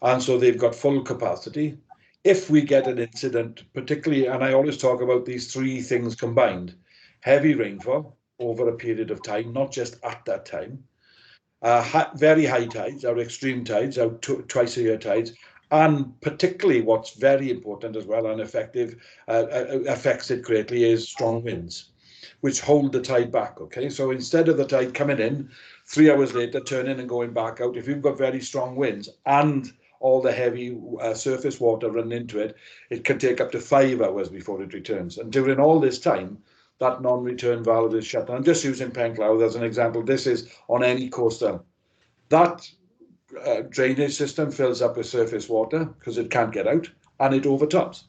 And so they've got full capacity. If we get an incident, particularly, and I always talk about these three things combined: heavy rainfall over a period of time, not just at that time, very high tides, our extreme tides, our twice a year tides, and particularly what's very important as well and effective, affects it greatly, is strong winds, which hold the tide back. Okay, so instead of the tide coming in 3 hours later, turning and going back out, if you've got very strong winds and all the heavy surface water running into it, it can take up to 5 hours before it returns. And during all this time, that non-return valve is shut. And I'm just using Penclough as an example. This is on any coastal. That drainage system fills up with surface water because it can't get out, and it overtops.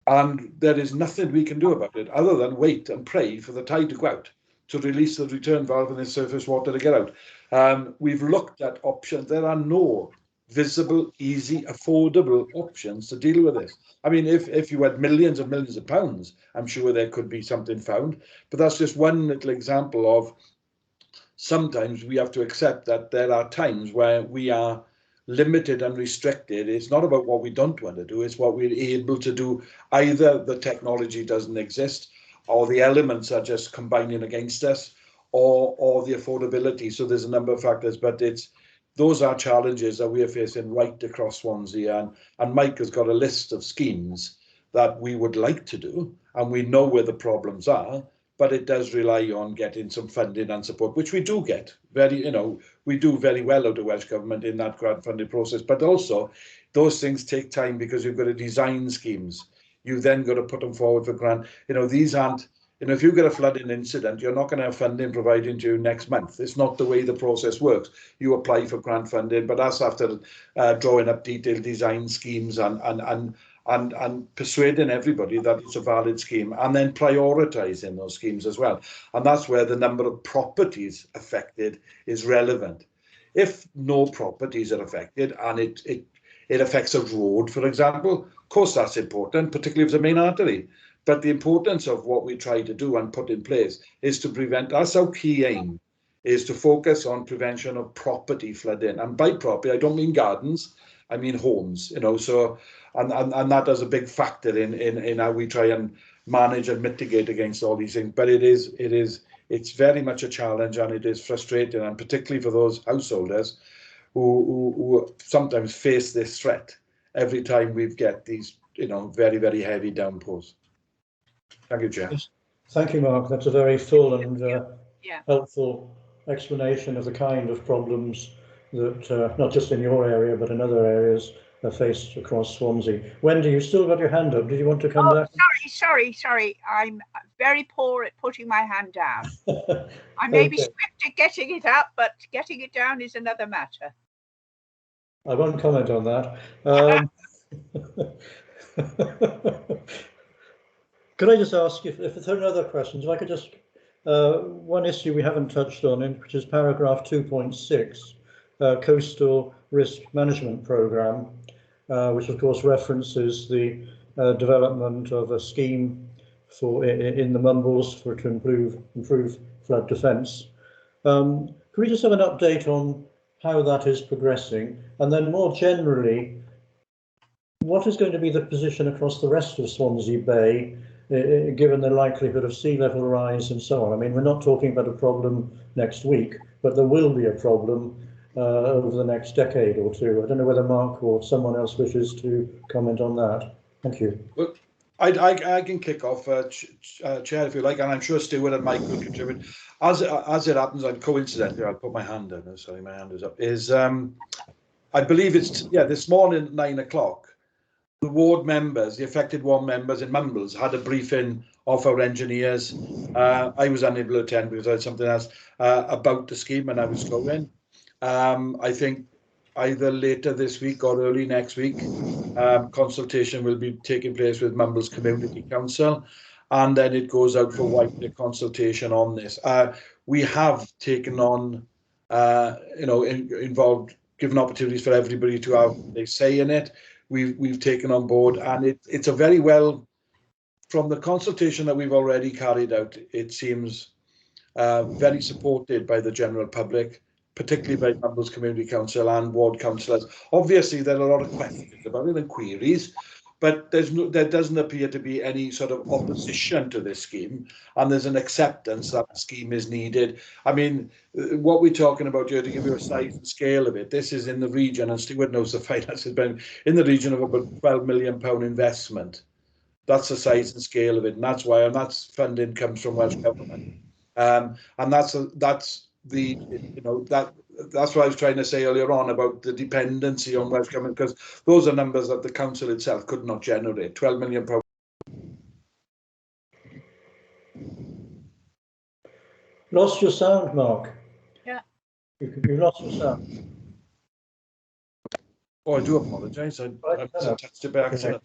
And there is nothing we can do about it other than wait and pray for the tide to go out to release the return valve and the surface water to get out. We've looked at options. There are no visible, easy, affordable options to deal with this. I mean, if you had millions and millions of pounds, I'm sure there could be something found, but that's just one little example of sometimes we have to accept that there are times where we are limited and restricted. It's not about what we don't want to do, it's what we're able to do. Either the technology doesn't exist, or the elements are just combining against us, or the affordability. So there's a number of factors, but those are challenges that we are facing right across Swansea, and Mike has got a list of schemes that we would like to do, and we know where the problems are, but it does rely on getting some funding and support, which we do get. We do very well out of Welsh Government in that grant funding process, but also those things take time because you've got to design schemes. You've then got to put them forward for grant. These aren't, if you get a flooding incident, you're not going to have funding provided to you next month. It's not the way the process works. You apply for grant funding, but that's after drawing up detailed design schemes and persuading everybody that it's a valid scheme, and then prioritising those schemes as well. And that's where the number of properties affected is relevant. If no properties are affected and it affects a road, for example, of course that's important, particularly if it's a main artery. But the importance of what we try to do and put in place is to prevent, that's our key aim, is to focus on prevention of property flooding. And by property, I don't mean gardens, I mean homes, you know, so, and that is a big factor in how we try and manage and mitigate against all these things. But it's very much a challenge, and it is frustrating, and particularly for those householders who sometimes face this threat every time we get these, you know, very, very heavy downpours. Thank you, Chair. Thank you, Mark. That's a very full and helpful explanation of the kind of problems that not just in your area but in other areas are faced across Swansea. Wendy, you still got your hand up. Did you want to come back? Sorry. I'm very poor at putting my hand down. I may be swift at getting it up, but getting it down is another matter. I won't comment on that. Could I just ask if there are other questions? If I could just, one issue we haven't touched on, which is paragraph 2.6, Coastal Risk Management Programme, which of course references the development of a scheme for in the Mumbles to improve flood defence. Could we just have an update on how that is progressing, and then more generally, what is going to be the position across the rest of Swansea Bay, given the likelihood of sea level rise and so on? I mean, we're not talking about a problem next week, but there will be a problem over the next decade or two. I don't know whether Mark or someone else wishes to comment on that. Thank you. Well, I can kick off, Chair, if you like, and I'm sure Stuart and Mike will contribute. As it happens, and coincidentally, I'll put my hand in. Sorry, my hand is up. I believe it's this morning at 9 o'clock. The ward members, the affected ward members in Mumbles, had a briefing of our engineers. I was unable to attend because I had something else about the scheme, and I was going. I think either later this week or early next week, consultation will be taking place with Mumbles Community Council, and then it goes out for wider consultation on this. We have taken on, involved, given opportunities for everybody to have a say in it. We've taken on board, and it's a very well, from the consultation that we've already carried out, it seems very supported by the general public, particularly by Mumbles Community Council and ward councillors. Obviously, there are a lot of questions about it and queries, but there doesn't appear to be any sort of opposition to this scheme, and there's an acceptance that the scheme is needed. I mean, what we're talking about here, to give you a size and scale of it, this is in the region, and Stuart knows the finances, but in the region of about £12 million investment. That's the size and scale of it, and that's why, and that's funding comes from Welsh Government, and that's what I was trying to say earlier on about the dependency on Welsh Government, because those are numbers that the council itself could not generate. £12 million. Lost your sound, Mark. Yeah. You've lost your sound. Oh, I do apologise. I touched it by accident.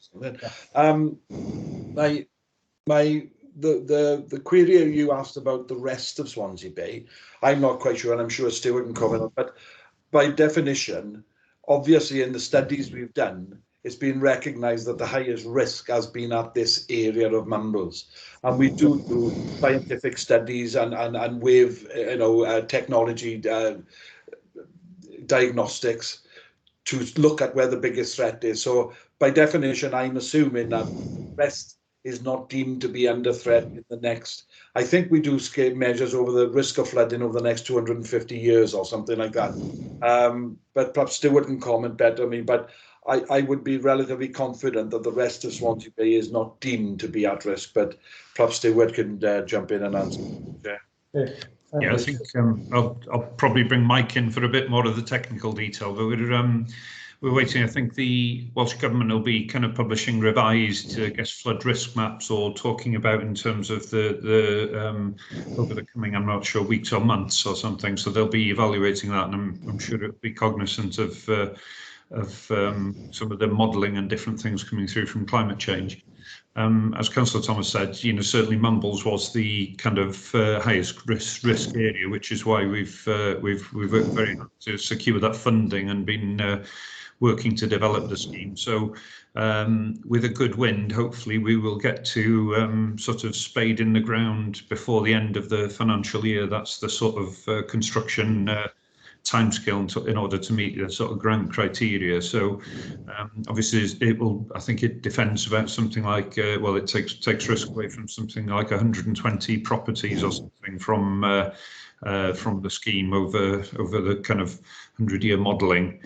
The query you asked about the rest of Swansea Bay, I'm not quite sure, and I'm sure Stuart can comment on, but by definition, obviously in the studies we've done, it's been recognised that the highest risk has been at this area of Mumbles, and we do scientific studies and with technology diagnostics to look at where the biggest threat is. So by definition, I'm assuming that rest is not deemed to be under threat in the next. I think we do scale measures over the risk of flooding over the next 250 years or something like that. But perhaps Stuart can comment better on me, but I would be relatively confident that the rest of Swansea Bay is not deemed to be at risk, but perhaps Stuart can jump in and answer. Yeah, I think I'll probably bring Mike in for a bit more of the technical detail, but we're waiting. I think the Welsh Government will be kind of publishing revised, I guess, flood risk maps, or talking about in terms of the over the coming, I'm not sure, weeks or months or something. So they'll be evaluating that, and I'm sure it'll be cognizant of some of the modelling and different things coming through from climate change. As Councillor Thomas said, certainly Mumbles was the kind of highest risk area, which is why we've worked very hard to secure that funding and been working to develop the scheme. So with a good wind, hopefully we will get to sort of spade in the ground before the end of the financial year. That's the sort of construction timescale in order to meet the sort of grant criteria. So obviously it will, I think it defends about something like, well, it takes risk away from something like 120 properties or something from the scheme over the kind of 100-year modelling,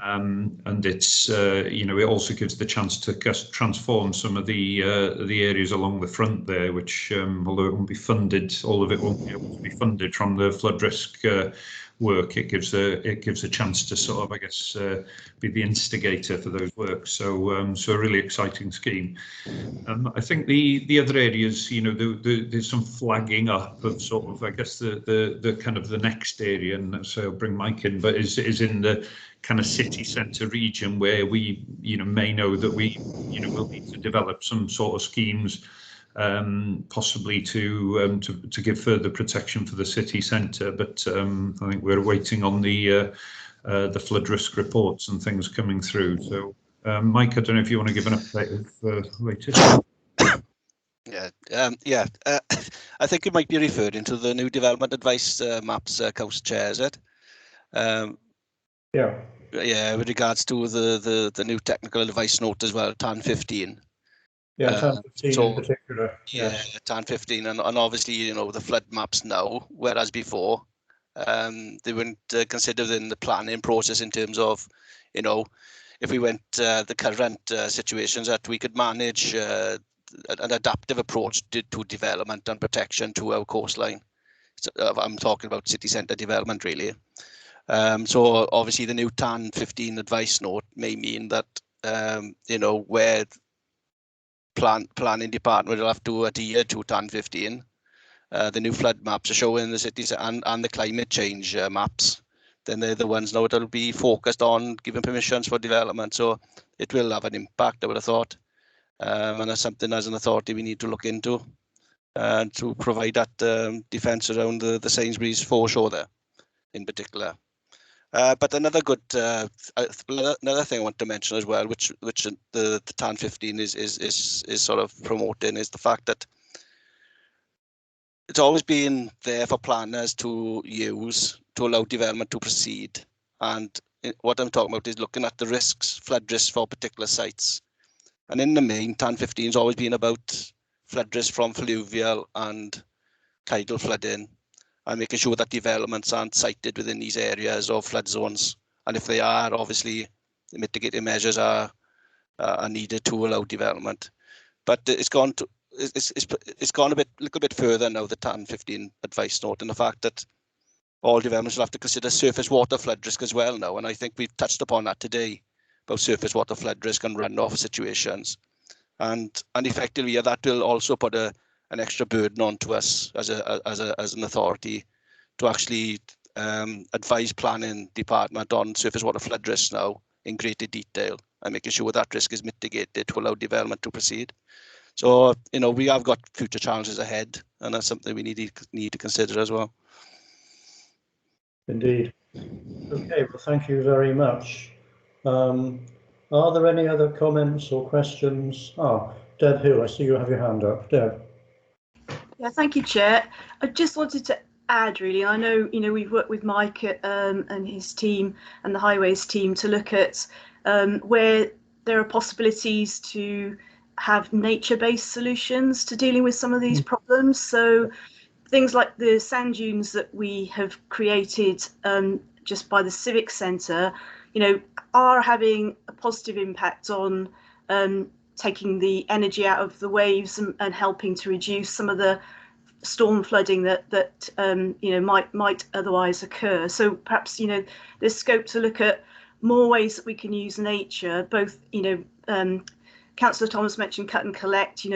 and it's it also gives the chance to transform some of the areas along the front there, which although it won't be funded, all of it won't be able to be funded from the flood risk work. It gives a chance to sort of, I guess, be the instigator for those works. So so a really exciting scheme. I think the other areas, there's some flagging up of sort of, I guess, the kind of the next area, and so I'll bring Mike in, but is in the kind of city centre region where we may know that we will need to develop some sort of schemes, possibly to give further protection for the city centre. But I think we're waiting on the flood risk reports and things coming through. So Mike, I don't know if you want to give an update of latest. I think you might be referring to the new development advice maps, Council Chair, is it? Yeah, with regards to the new technical advice note as well, TAN 15. Yeah, TAN 15 in particular. Yes. Yeah, TAN 15, and obviously, the flood maps now, whereas before, they weren't considered in the planning process in terms of, if we went the current situations that we could manage an adaptive approach to development and protection to our coastline. So, I'm talking about city centre development, really. So obviously the new TAN 15 advice note may mean that, where planning department will have to adhere to TAN 15. The new flood maps are showing the cities and the climate change maps. Then they're the ones now that will be focused on giving permissions for development. So it will have an impact, I would have thought. And that's something as an authority we need to look into to provide that defence around the Sainsbury's foreshore there in particular. But another another thing I want to mention as well, which the TAN 15 is sort of promoting, is the fact that it's always been there for planners to use to allow development to proceed. And what I'm talking about is looking at the risks, flood risks for particular sites. And in the main, TAN 15 has always been about flood risk from fluvial and tidal flooding, and making sure that developments aren't sited within these areas or flood zones. And if they are, obviously, the mitigating measures are needed to allow development. But it's gone a little bit further now, the TAN 15 advice note, and the fact that all developments will have to consider surface water flood risk as well now. And I think we've touched upon that today, about surface water flood risk and runoff situations. And effectively, that will also put an extra burden onto us as an authority to actually advise planning department on surface water flood risks now in greater detail, and making sure that risk is mitigated to allow development to proceed. So, we have got future challenges ahead, and that's something we need to consider as well. Indeed. Okay, well, thank you very much. Are there any other comments or questions? Deb Hill, I see you have your hand up. Deb. Yeah, thank you, Chair. I just wanted to add, really, I know, we've worked with Mike and his team and the Highways team to look at where there are possibilities to have nature-based solutions to dealing with some of these problems. So things like the sand dunes that we have created just by the Civic Centre, are having a positive impact on taking the energy out of the waves and helping to reduce some of the storm flooding that might otherwise occur. So perhaps there's scope to look at more ways that we can use nature. Both Councillor Thomas mentioned cut and collect.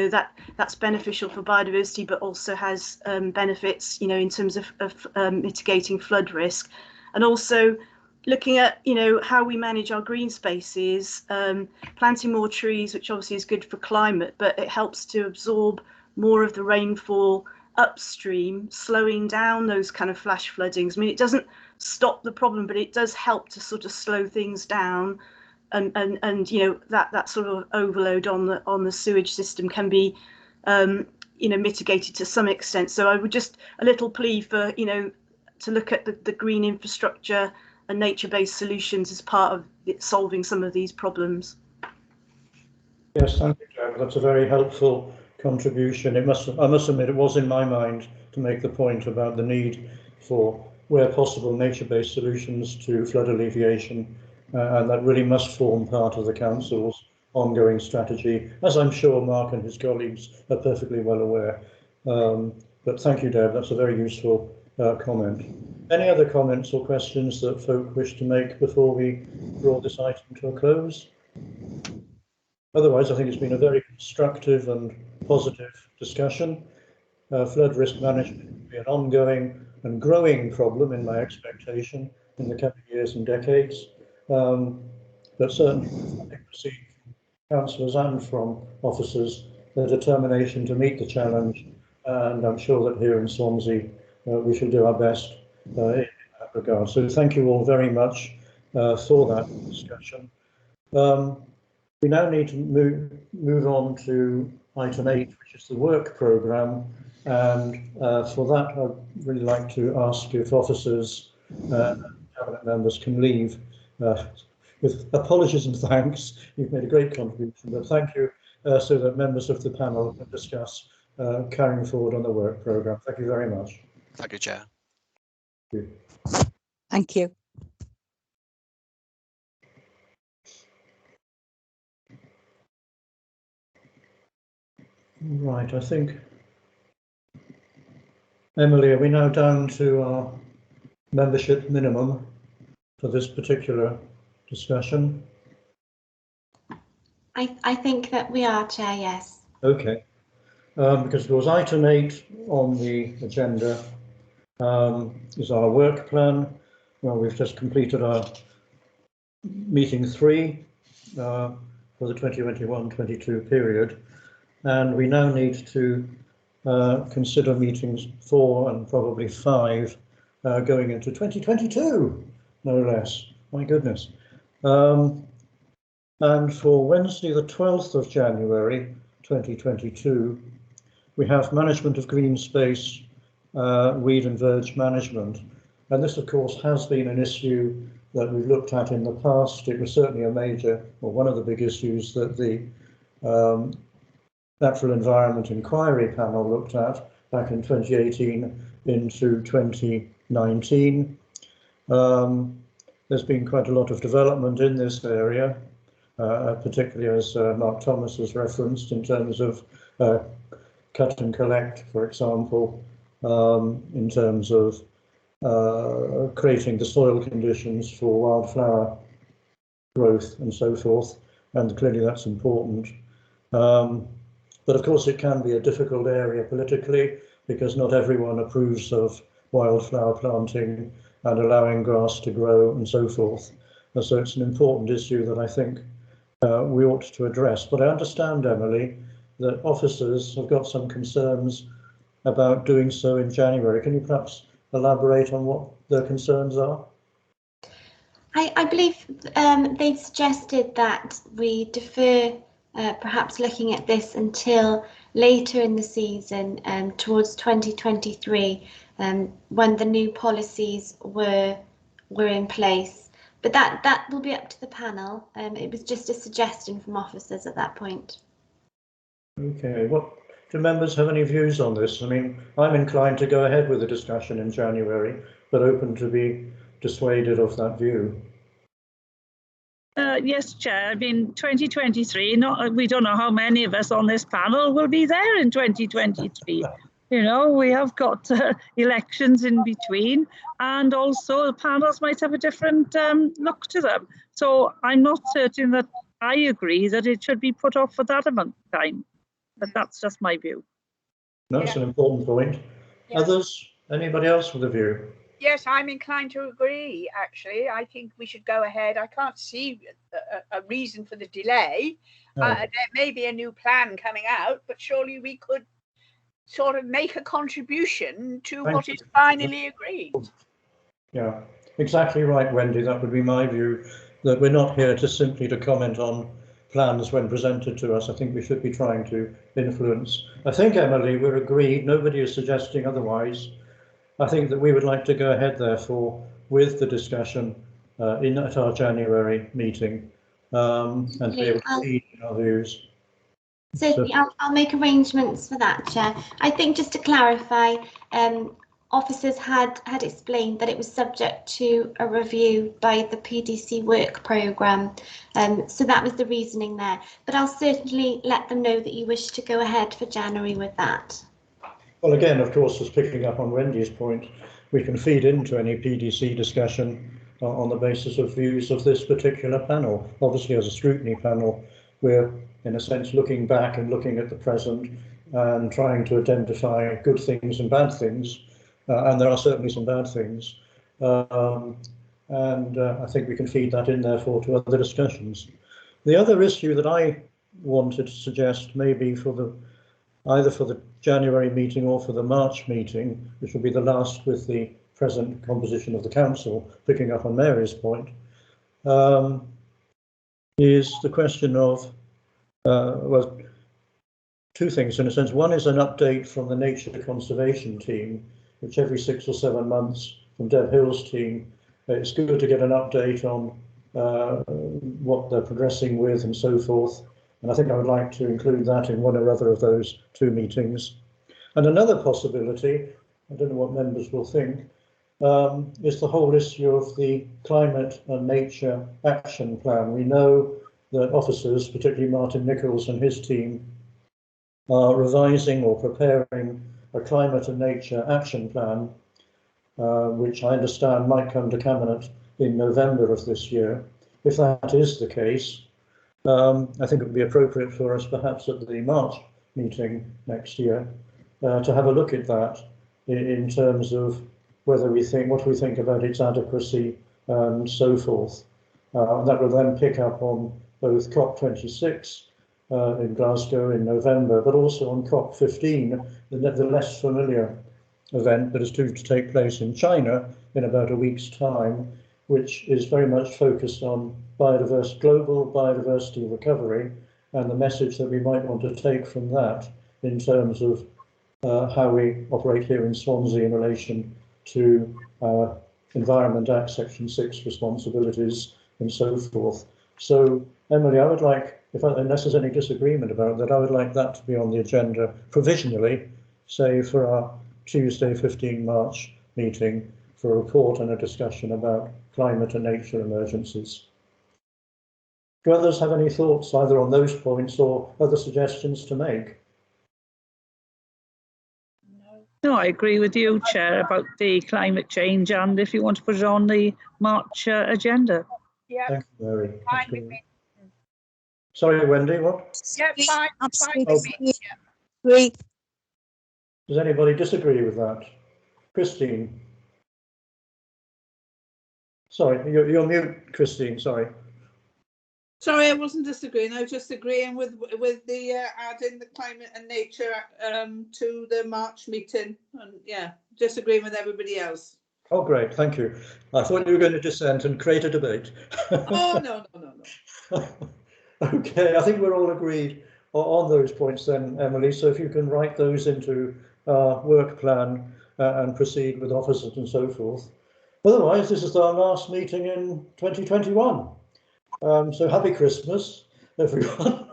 That's beneficial for biodiversity, but also has benefits in terms of mitigating flood risk, and also looking at how we manage our green spaces, planting more trees, which obviously is good for climate, but it helps to absorb more of the rainfall upstream, slowing down those kind of flash floodings. I mean, it doesn't stop the problem, but it does help to sort of slow things down, and you know that sort of overload on the sewage system can be you know, mitigated to some extent. So I would just a little plea for, you know, to look at the green infrastructure and nature-based solutions as part of solving some of these problems. Yes, thank you, Jack. That's a very helpful contribution. I must admit, it was in my mind to make the point about the need for, where possible, nature-based solutions to flood alleviation, and that really must form part of the council's ongoing strategy, as I'm sure Mark and his colleagues are perfectly well aware. But thank you, Deb. That's a very useful comment. Any other comments or questions that folk wish to make before we draw this item to a close? Otherwise, I think it's been a very constructive and positive discussion. Flood risk management will be an ongoing and growing problem, in my expectation, in the coming years and decades. But certainly, I think we see councillors and from officers the determination to meet the challenge, and I'm sure that here in Swansea we shall do our best in that regard. So thank you all very much for that discussion. We now need to move on to item 8, which is the work programme, and for that I'd really like to ask if officers and cabinet members can leave with apologies and thanks. You've made a great contribution, but thank you, so that members of the panel can discuss carrying forward on the work programme. Thank you very much. Thank you, Chair. Thank you. Thank you. Right, I think, Emily, are we now down to our membership minimum for this particular discussion? I think that we are, Chair, yes. Okay, because there was item 8 on the agenda is our work plan. Well, we've just completed our meeting 3 for the 2021-22 period, and we now need to consider meetings 4 and probably 5 going into 2022, no less. My goodness. And for Wednesday, the 12th of January 2022, we have management of green space, weed and verge management. And this, of course, has been an issue that we've looked at in the past. It was certainly a major, or one of the big issues that the Natural Environment Inquiry Panel looked at back in 2018 into 2019. There's been quite a lot of development in this area, particularly as Mark Thomas has referenced in terms of cut and collect, for example, in terms of creating the soil conditions for wildflower growth and so forth, and clearly that's important. But of course it can be a difficult area politically, because not everyone approves of wildflower planting and allowing grass to grow and so forth. And so it's an important issue that I think we ought to address. But I understand, Emily, that officers have got some concerns about doing so in January. Can you perhaps elaborate on what their concerns are? I believe they've suggested that we defer perhaps looking at this until later in the season, towards 2023, when the new policies were in place. But that will be up to the panel. It was just a suggestion from officers at that point. Okay, what do members have any views on this? I mean, I'm inclined to go ahead with the discussion in January, but open to be dissuaded of that view. Yes, Chair. I mean, 2023, we don't know how many of us on this panel will be there in 2023. You know, we have got elections in between, and also the panels might have a different look to them. So I'm not certain that I agree that it should be put off for that amount of time, but that's just my view. No, that's an important point. Yes. Others? Anybody else with a view? Yes, I'm inclined to agree, actually. I think we should go ahead. I can't see a reason for the delay. No. There may be a new plan coming out, but surely we could sort of make a contribution to what is finally agreed. Yeah, exactly right, Wendy. That would be my view. that we're not here to simply to comment on plans when presented to us. I think we should be trying to influence. I think, Emily, we're agreed, nobody is suggesting otherwise. I think that we would like to go ahead, therefore, with the discussion at our January meeting and be able to feed our views. Certainly, I'll make arrangements for that, Chair. I think just to clarify, officers had explained that it was subject to a review by the PDC work programme, so that was the reasoning there. But I'll certainly let them know that you wish to go ahead for January with that. Well, again, of course, as picking up on Wendy's point, we can feed into any PDC discussion on the basis of views of this particular panel. Obviously, as a scrutiny panel, we're in a sense looking back and looking at the present and trying to identify good things and bad things. And there are certainly some bad things. I think we can feed that in, therefore, to other discussions. The other issue that I wanted to suggest, maybe for either for the January meeting or for the March meeting, which will be the last with the present composition of the council, picking up on Mary's point, is the question of, well, two things in a sense. One is an update from the nature conservation team, which every 6 or 7 months from Deb Hill's team, it's good to get an update on what they're progressing with and so forth. And I think I would like to include that in one or other of those 2 meetings. And another possibility, I don't know what members will think, is the whole issue of the climate and nature action plan. We know that officers, particularly Martin Nichols and his team, are revising or preparing a climate and nature action plan, which I understand might come to Cabinet in November of this year. If that is the case, I think it would be appropriate for us, perhaps at the March meeting next year, to have a look at that in terms of whether we think, what we think about its adequacy and so forth. That will then pick up on both COP26 in Glasgow in November, but also on COP15, the less familiar event that is due to take place in China in about a week's time, which is very much focused on global biodiversity recovery and the message that we might want to take from that in terms of how we operate here in Swansea in relation to our Environment Act Section 6 responsibilities and so forth. So, Emily, I would like, unless there's any disagreement about that, I would like that to be on the agenda provisionally, say for our Tuesday 15 March meeting, for a report and a discussion about climate and nature emergencies. Do others have any thoughts either on those points or other suggestions to make? No, I agree with you, Chair, about the climate change, and if you want to put it on the March agenda. Yeah. Thank you, Mary. Fine with me. Sorry, Wendy, what? Yeah, fine. Absolutely. Fine with me. Great. Does anybody disagree with that? Christine? Sorry, you're mute, Christine, sorry. Sorry, I wasn't disagreeing. I was just agreeing with the adding the climate and nature to the March meeting, and yeah, disagreeing with everybody else. Oh, great, thank you. I thought you were going to dissent and create a debate. Oh, no. Okay, I think we're all agreed on those points then, Emily. So if you can write those into our work plan and proceed with officers and so forth. Otherwise, this is our last meeting in 2021. So happy Christmas, everyone.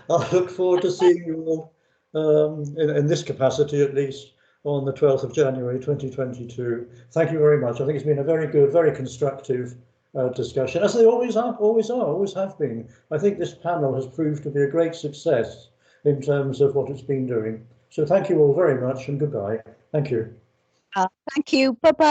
I look forward to seeing you all in this capacity, at least, on the 12th of January 2022. Thank you very much. I think it's been a very good, very constructive discussion, as they always have been. I think this panel has proved to be a great success in terms of what it's been doing. So thank you all very much and goodbye. Thank you. Thank you. Bye-bye.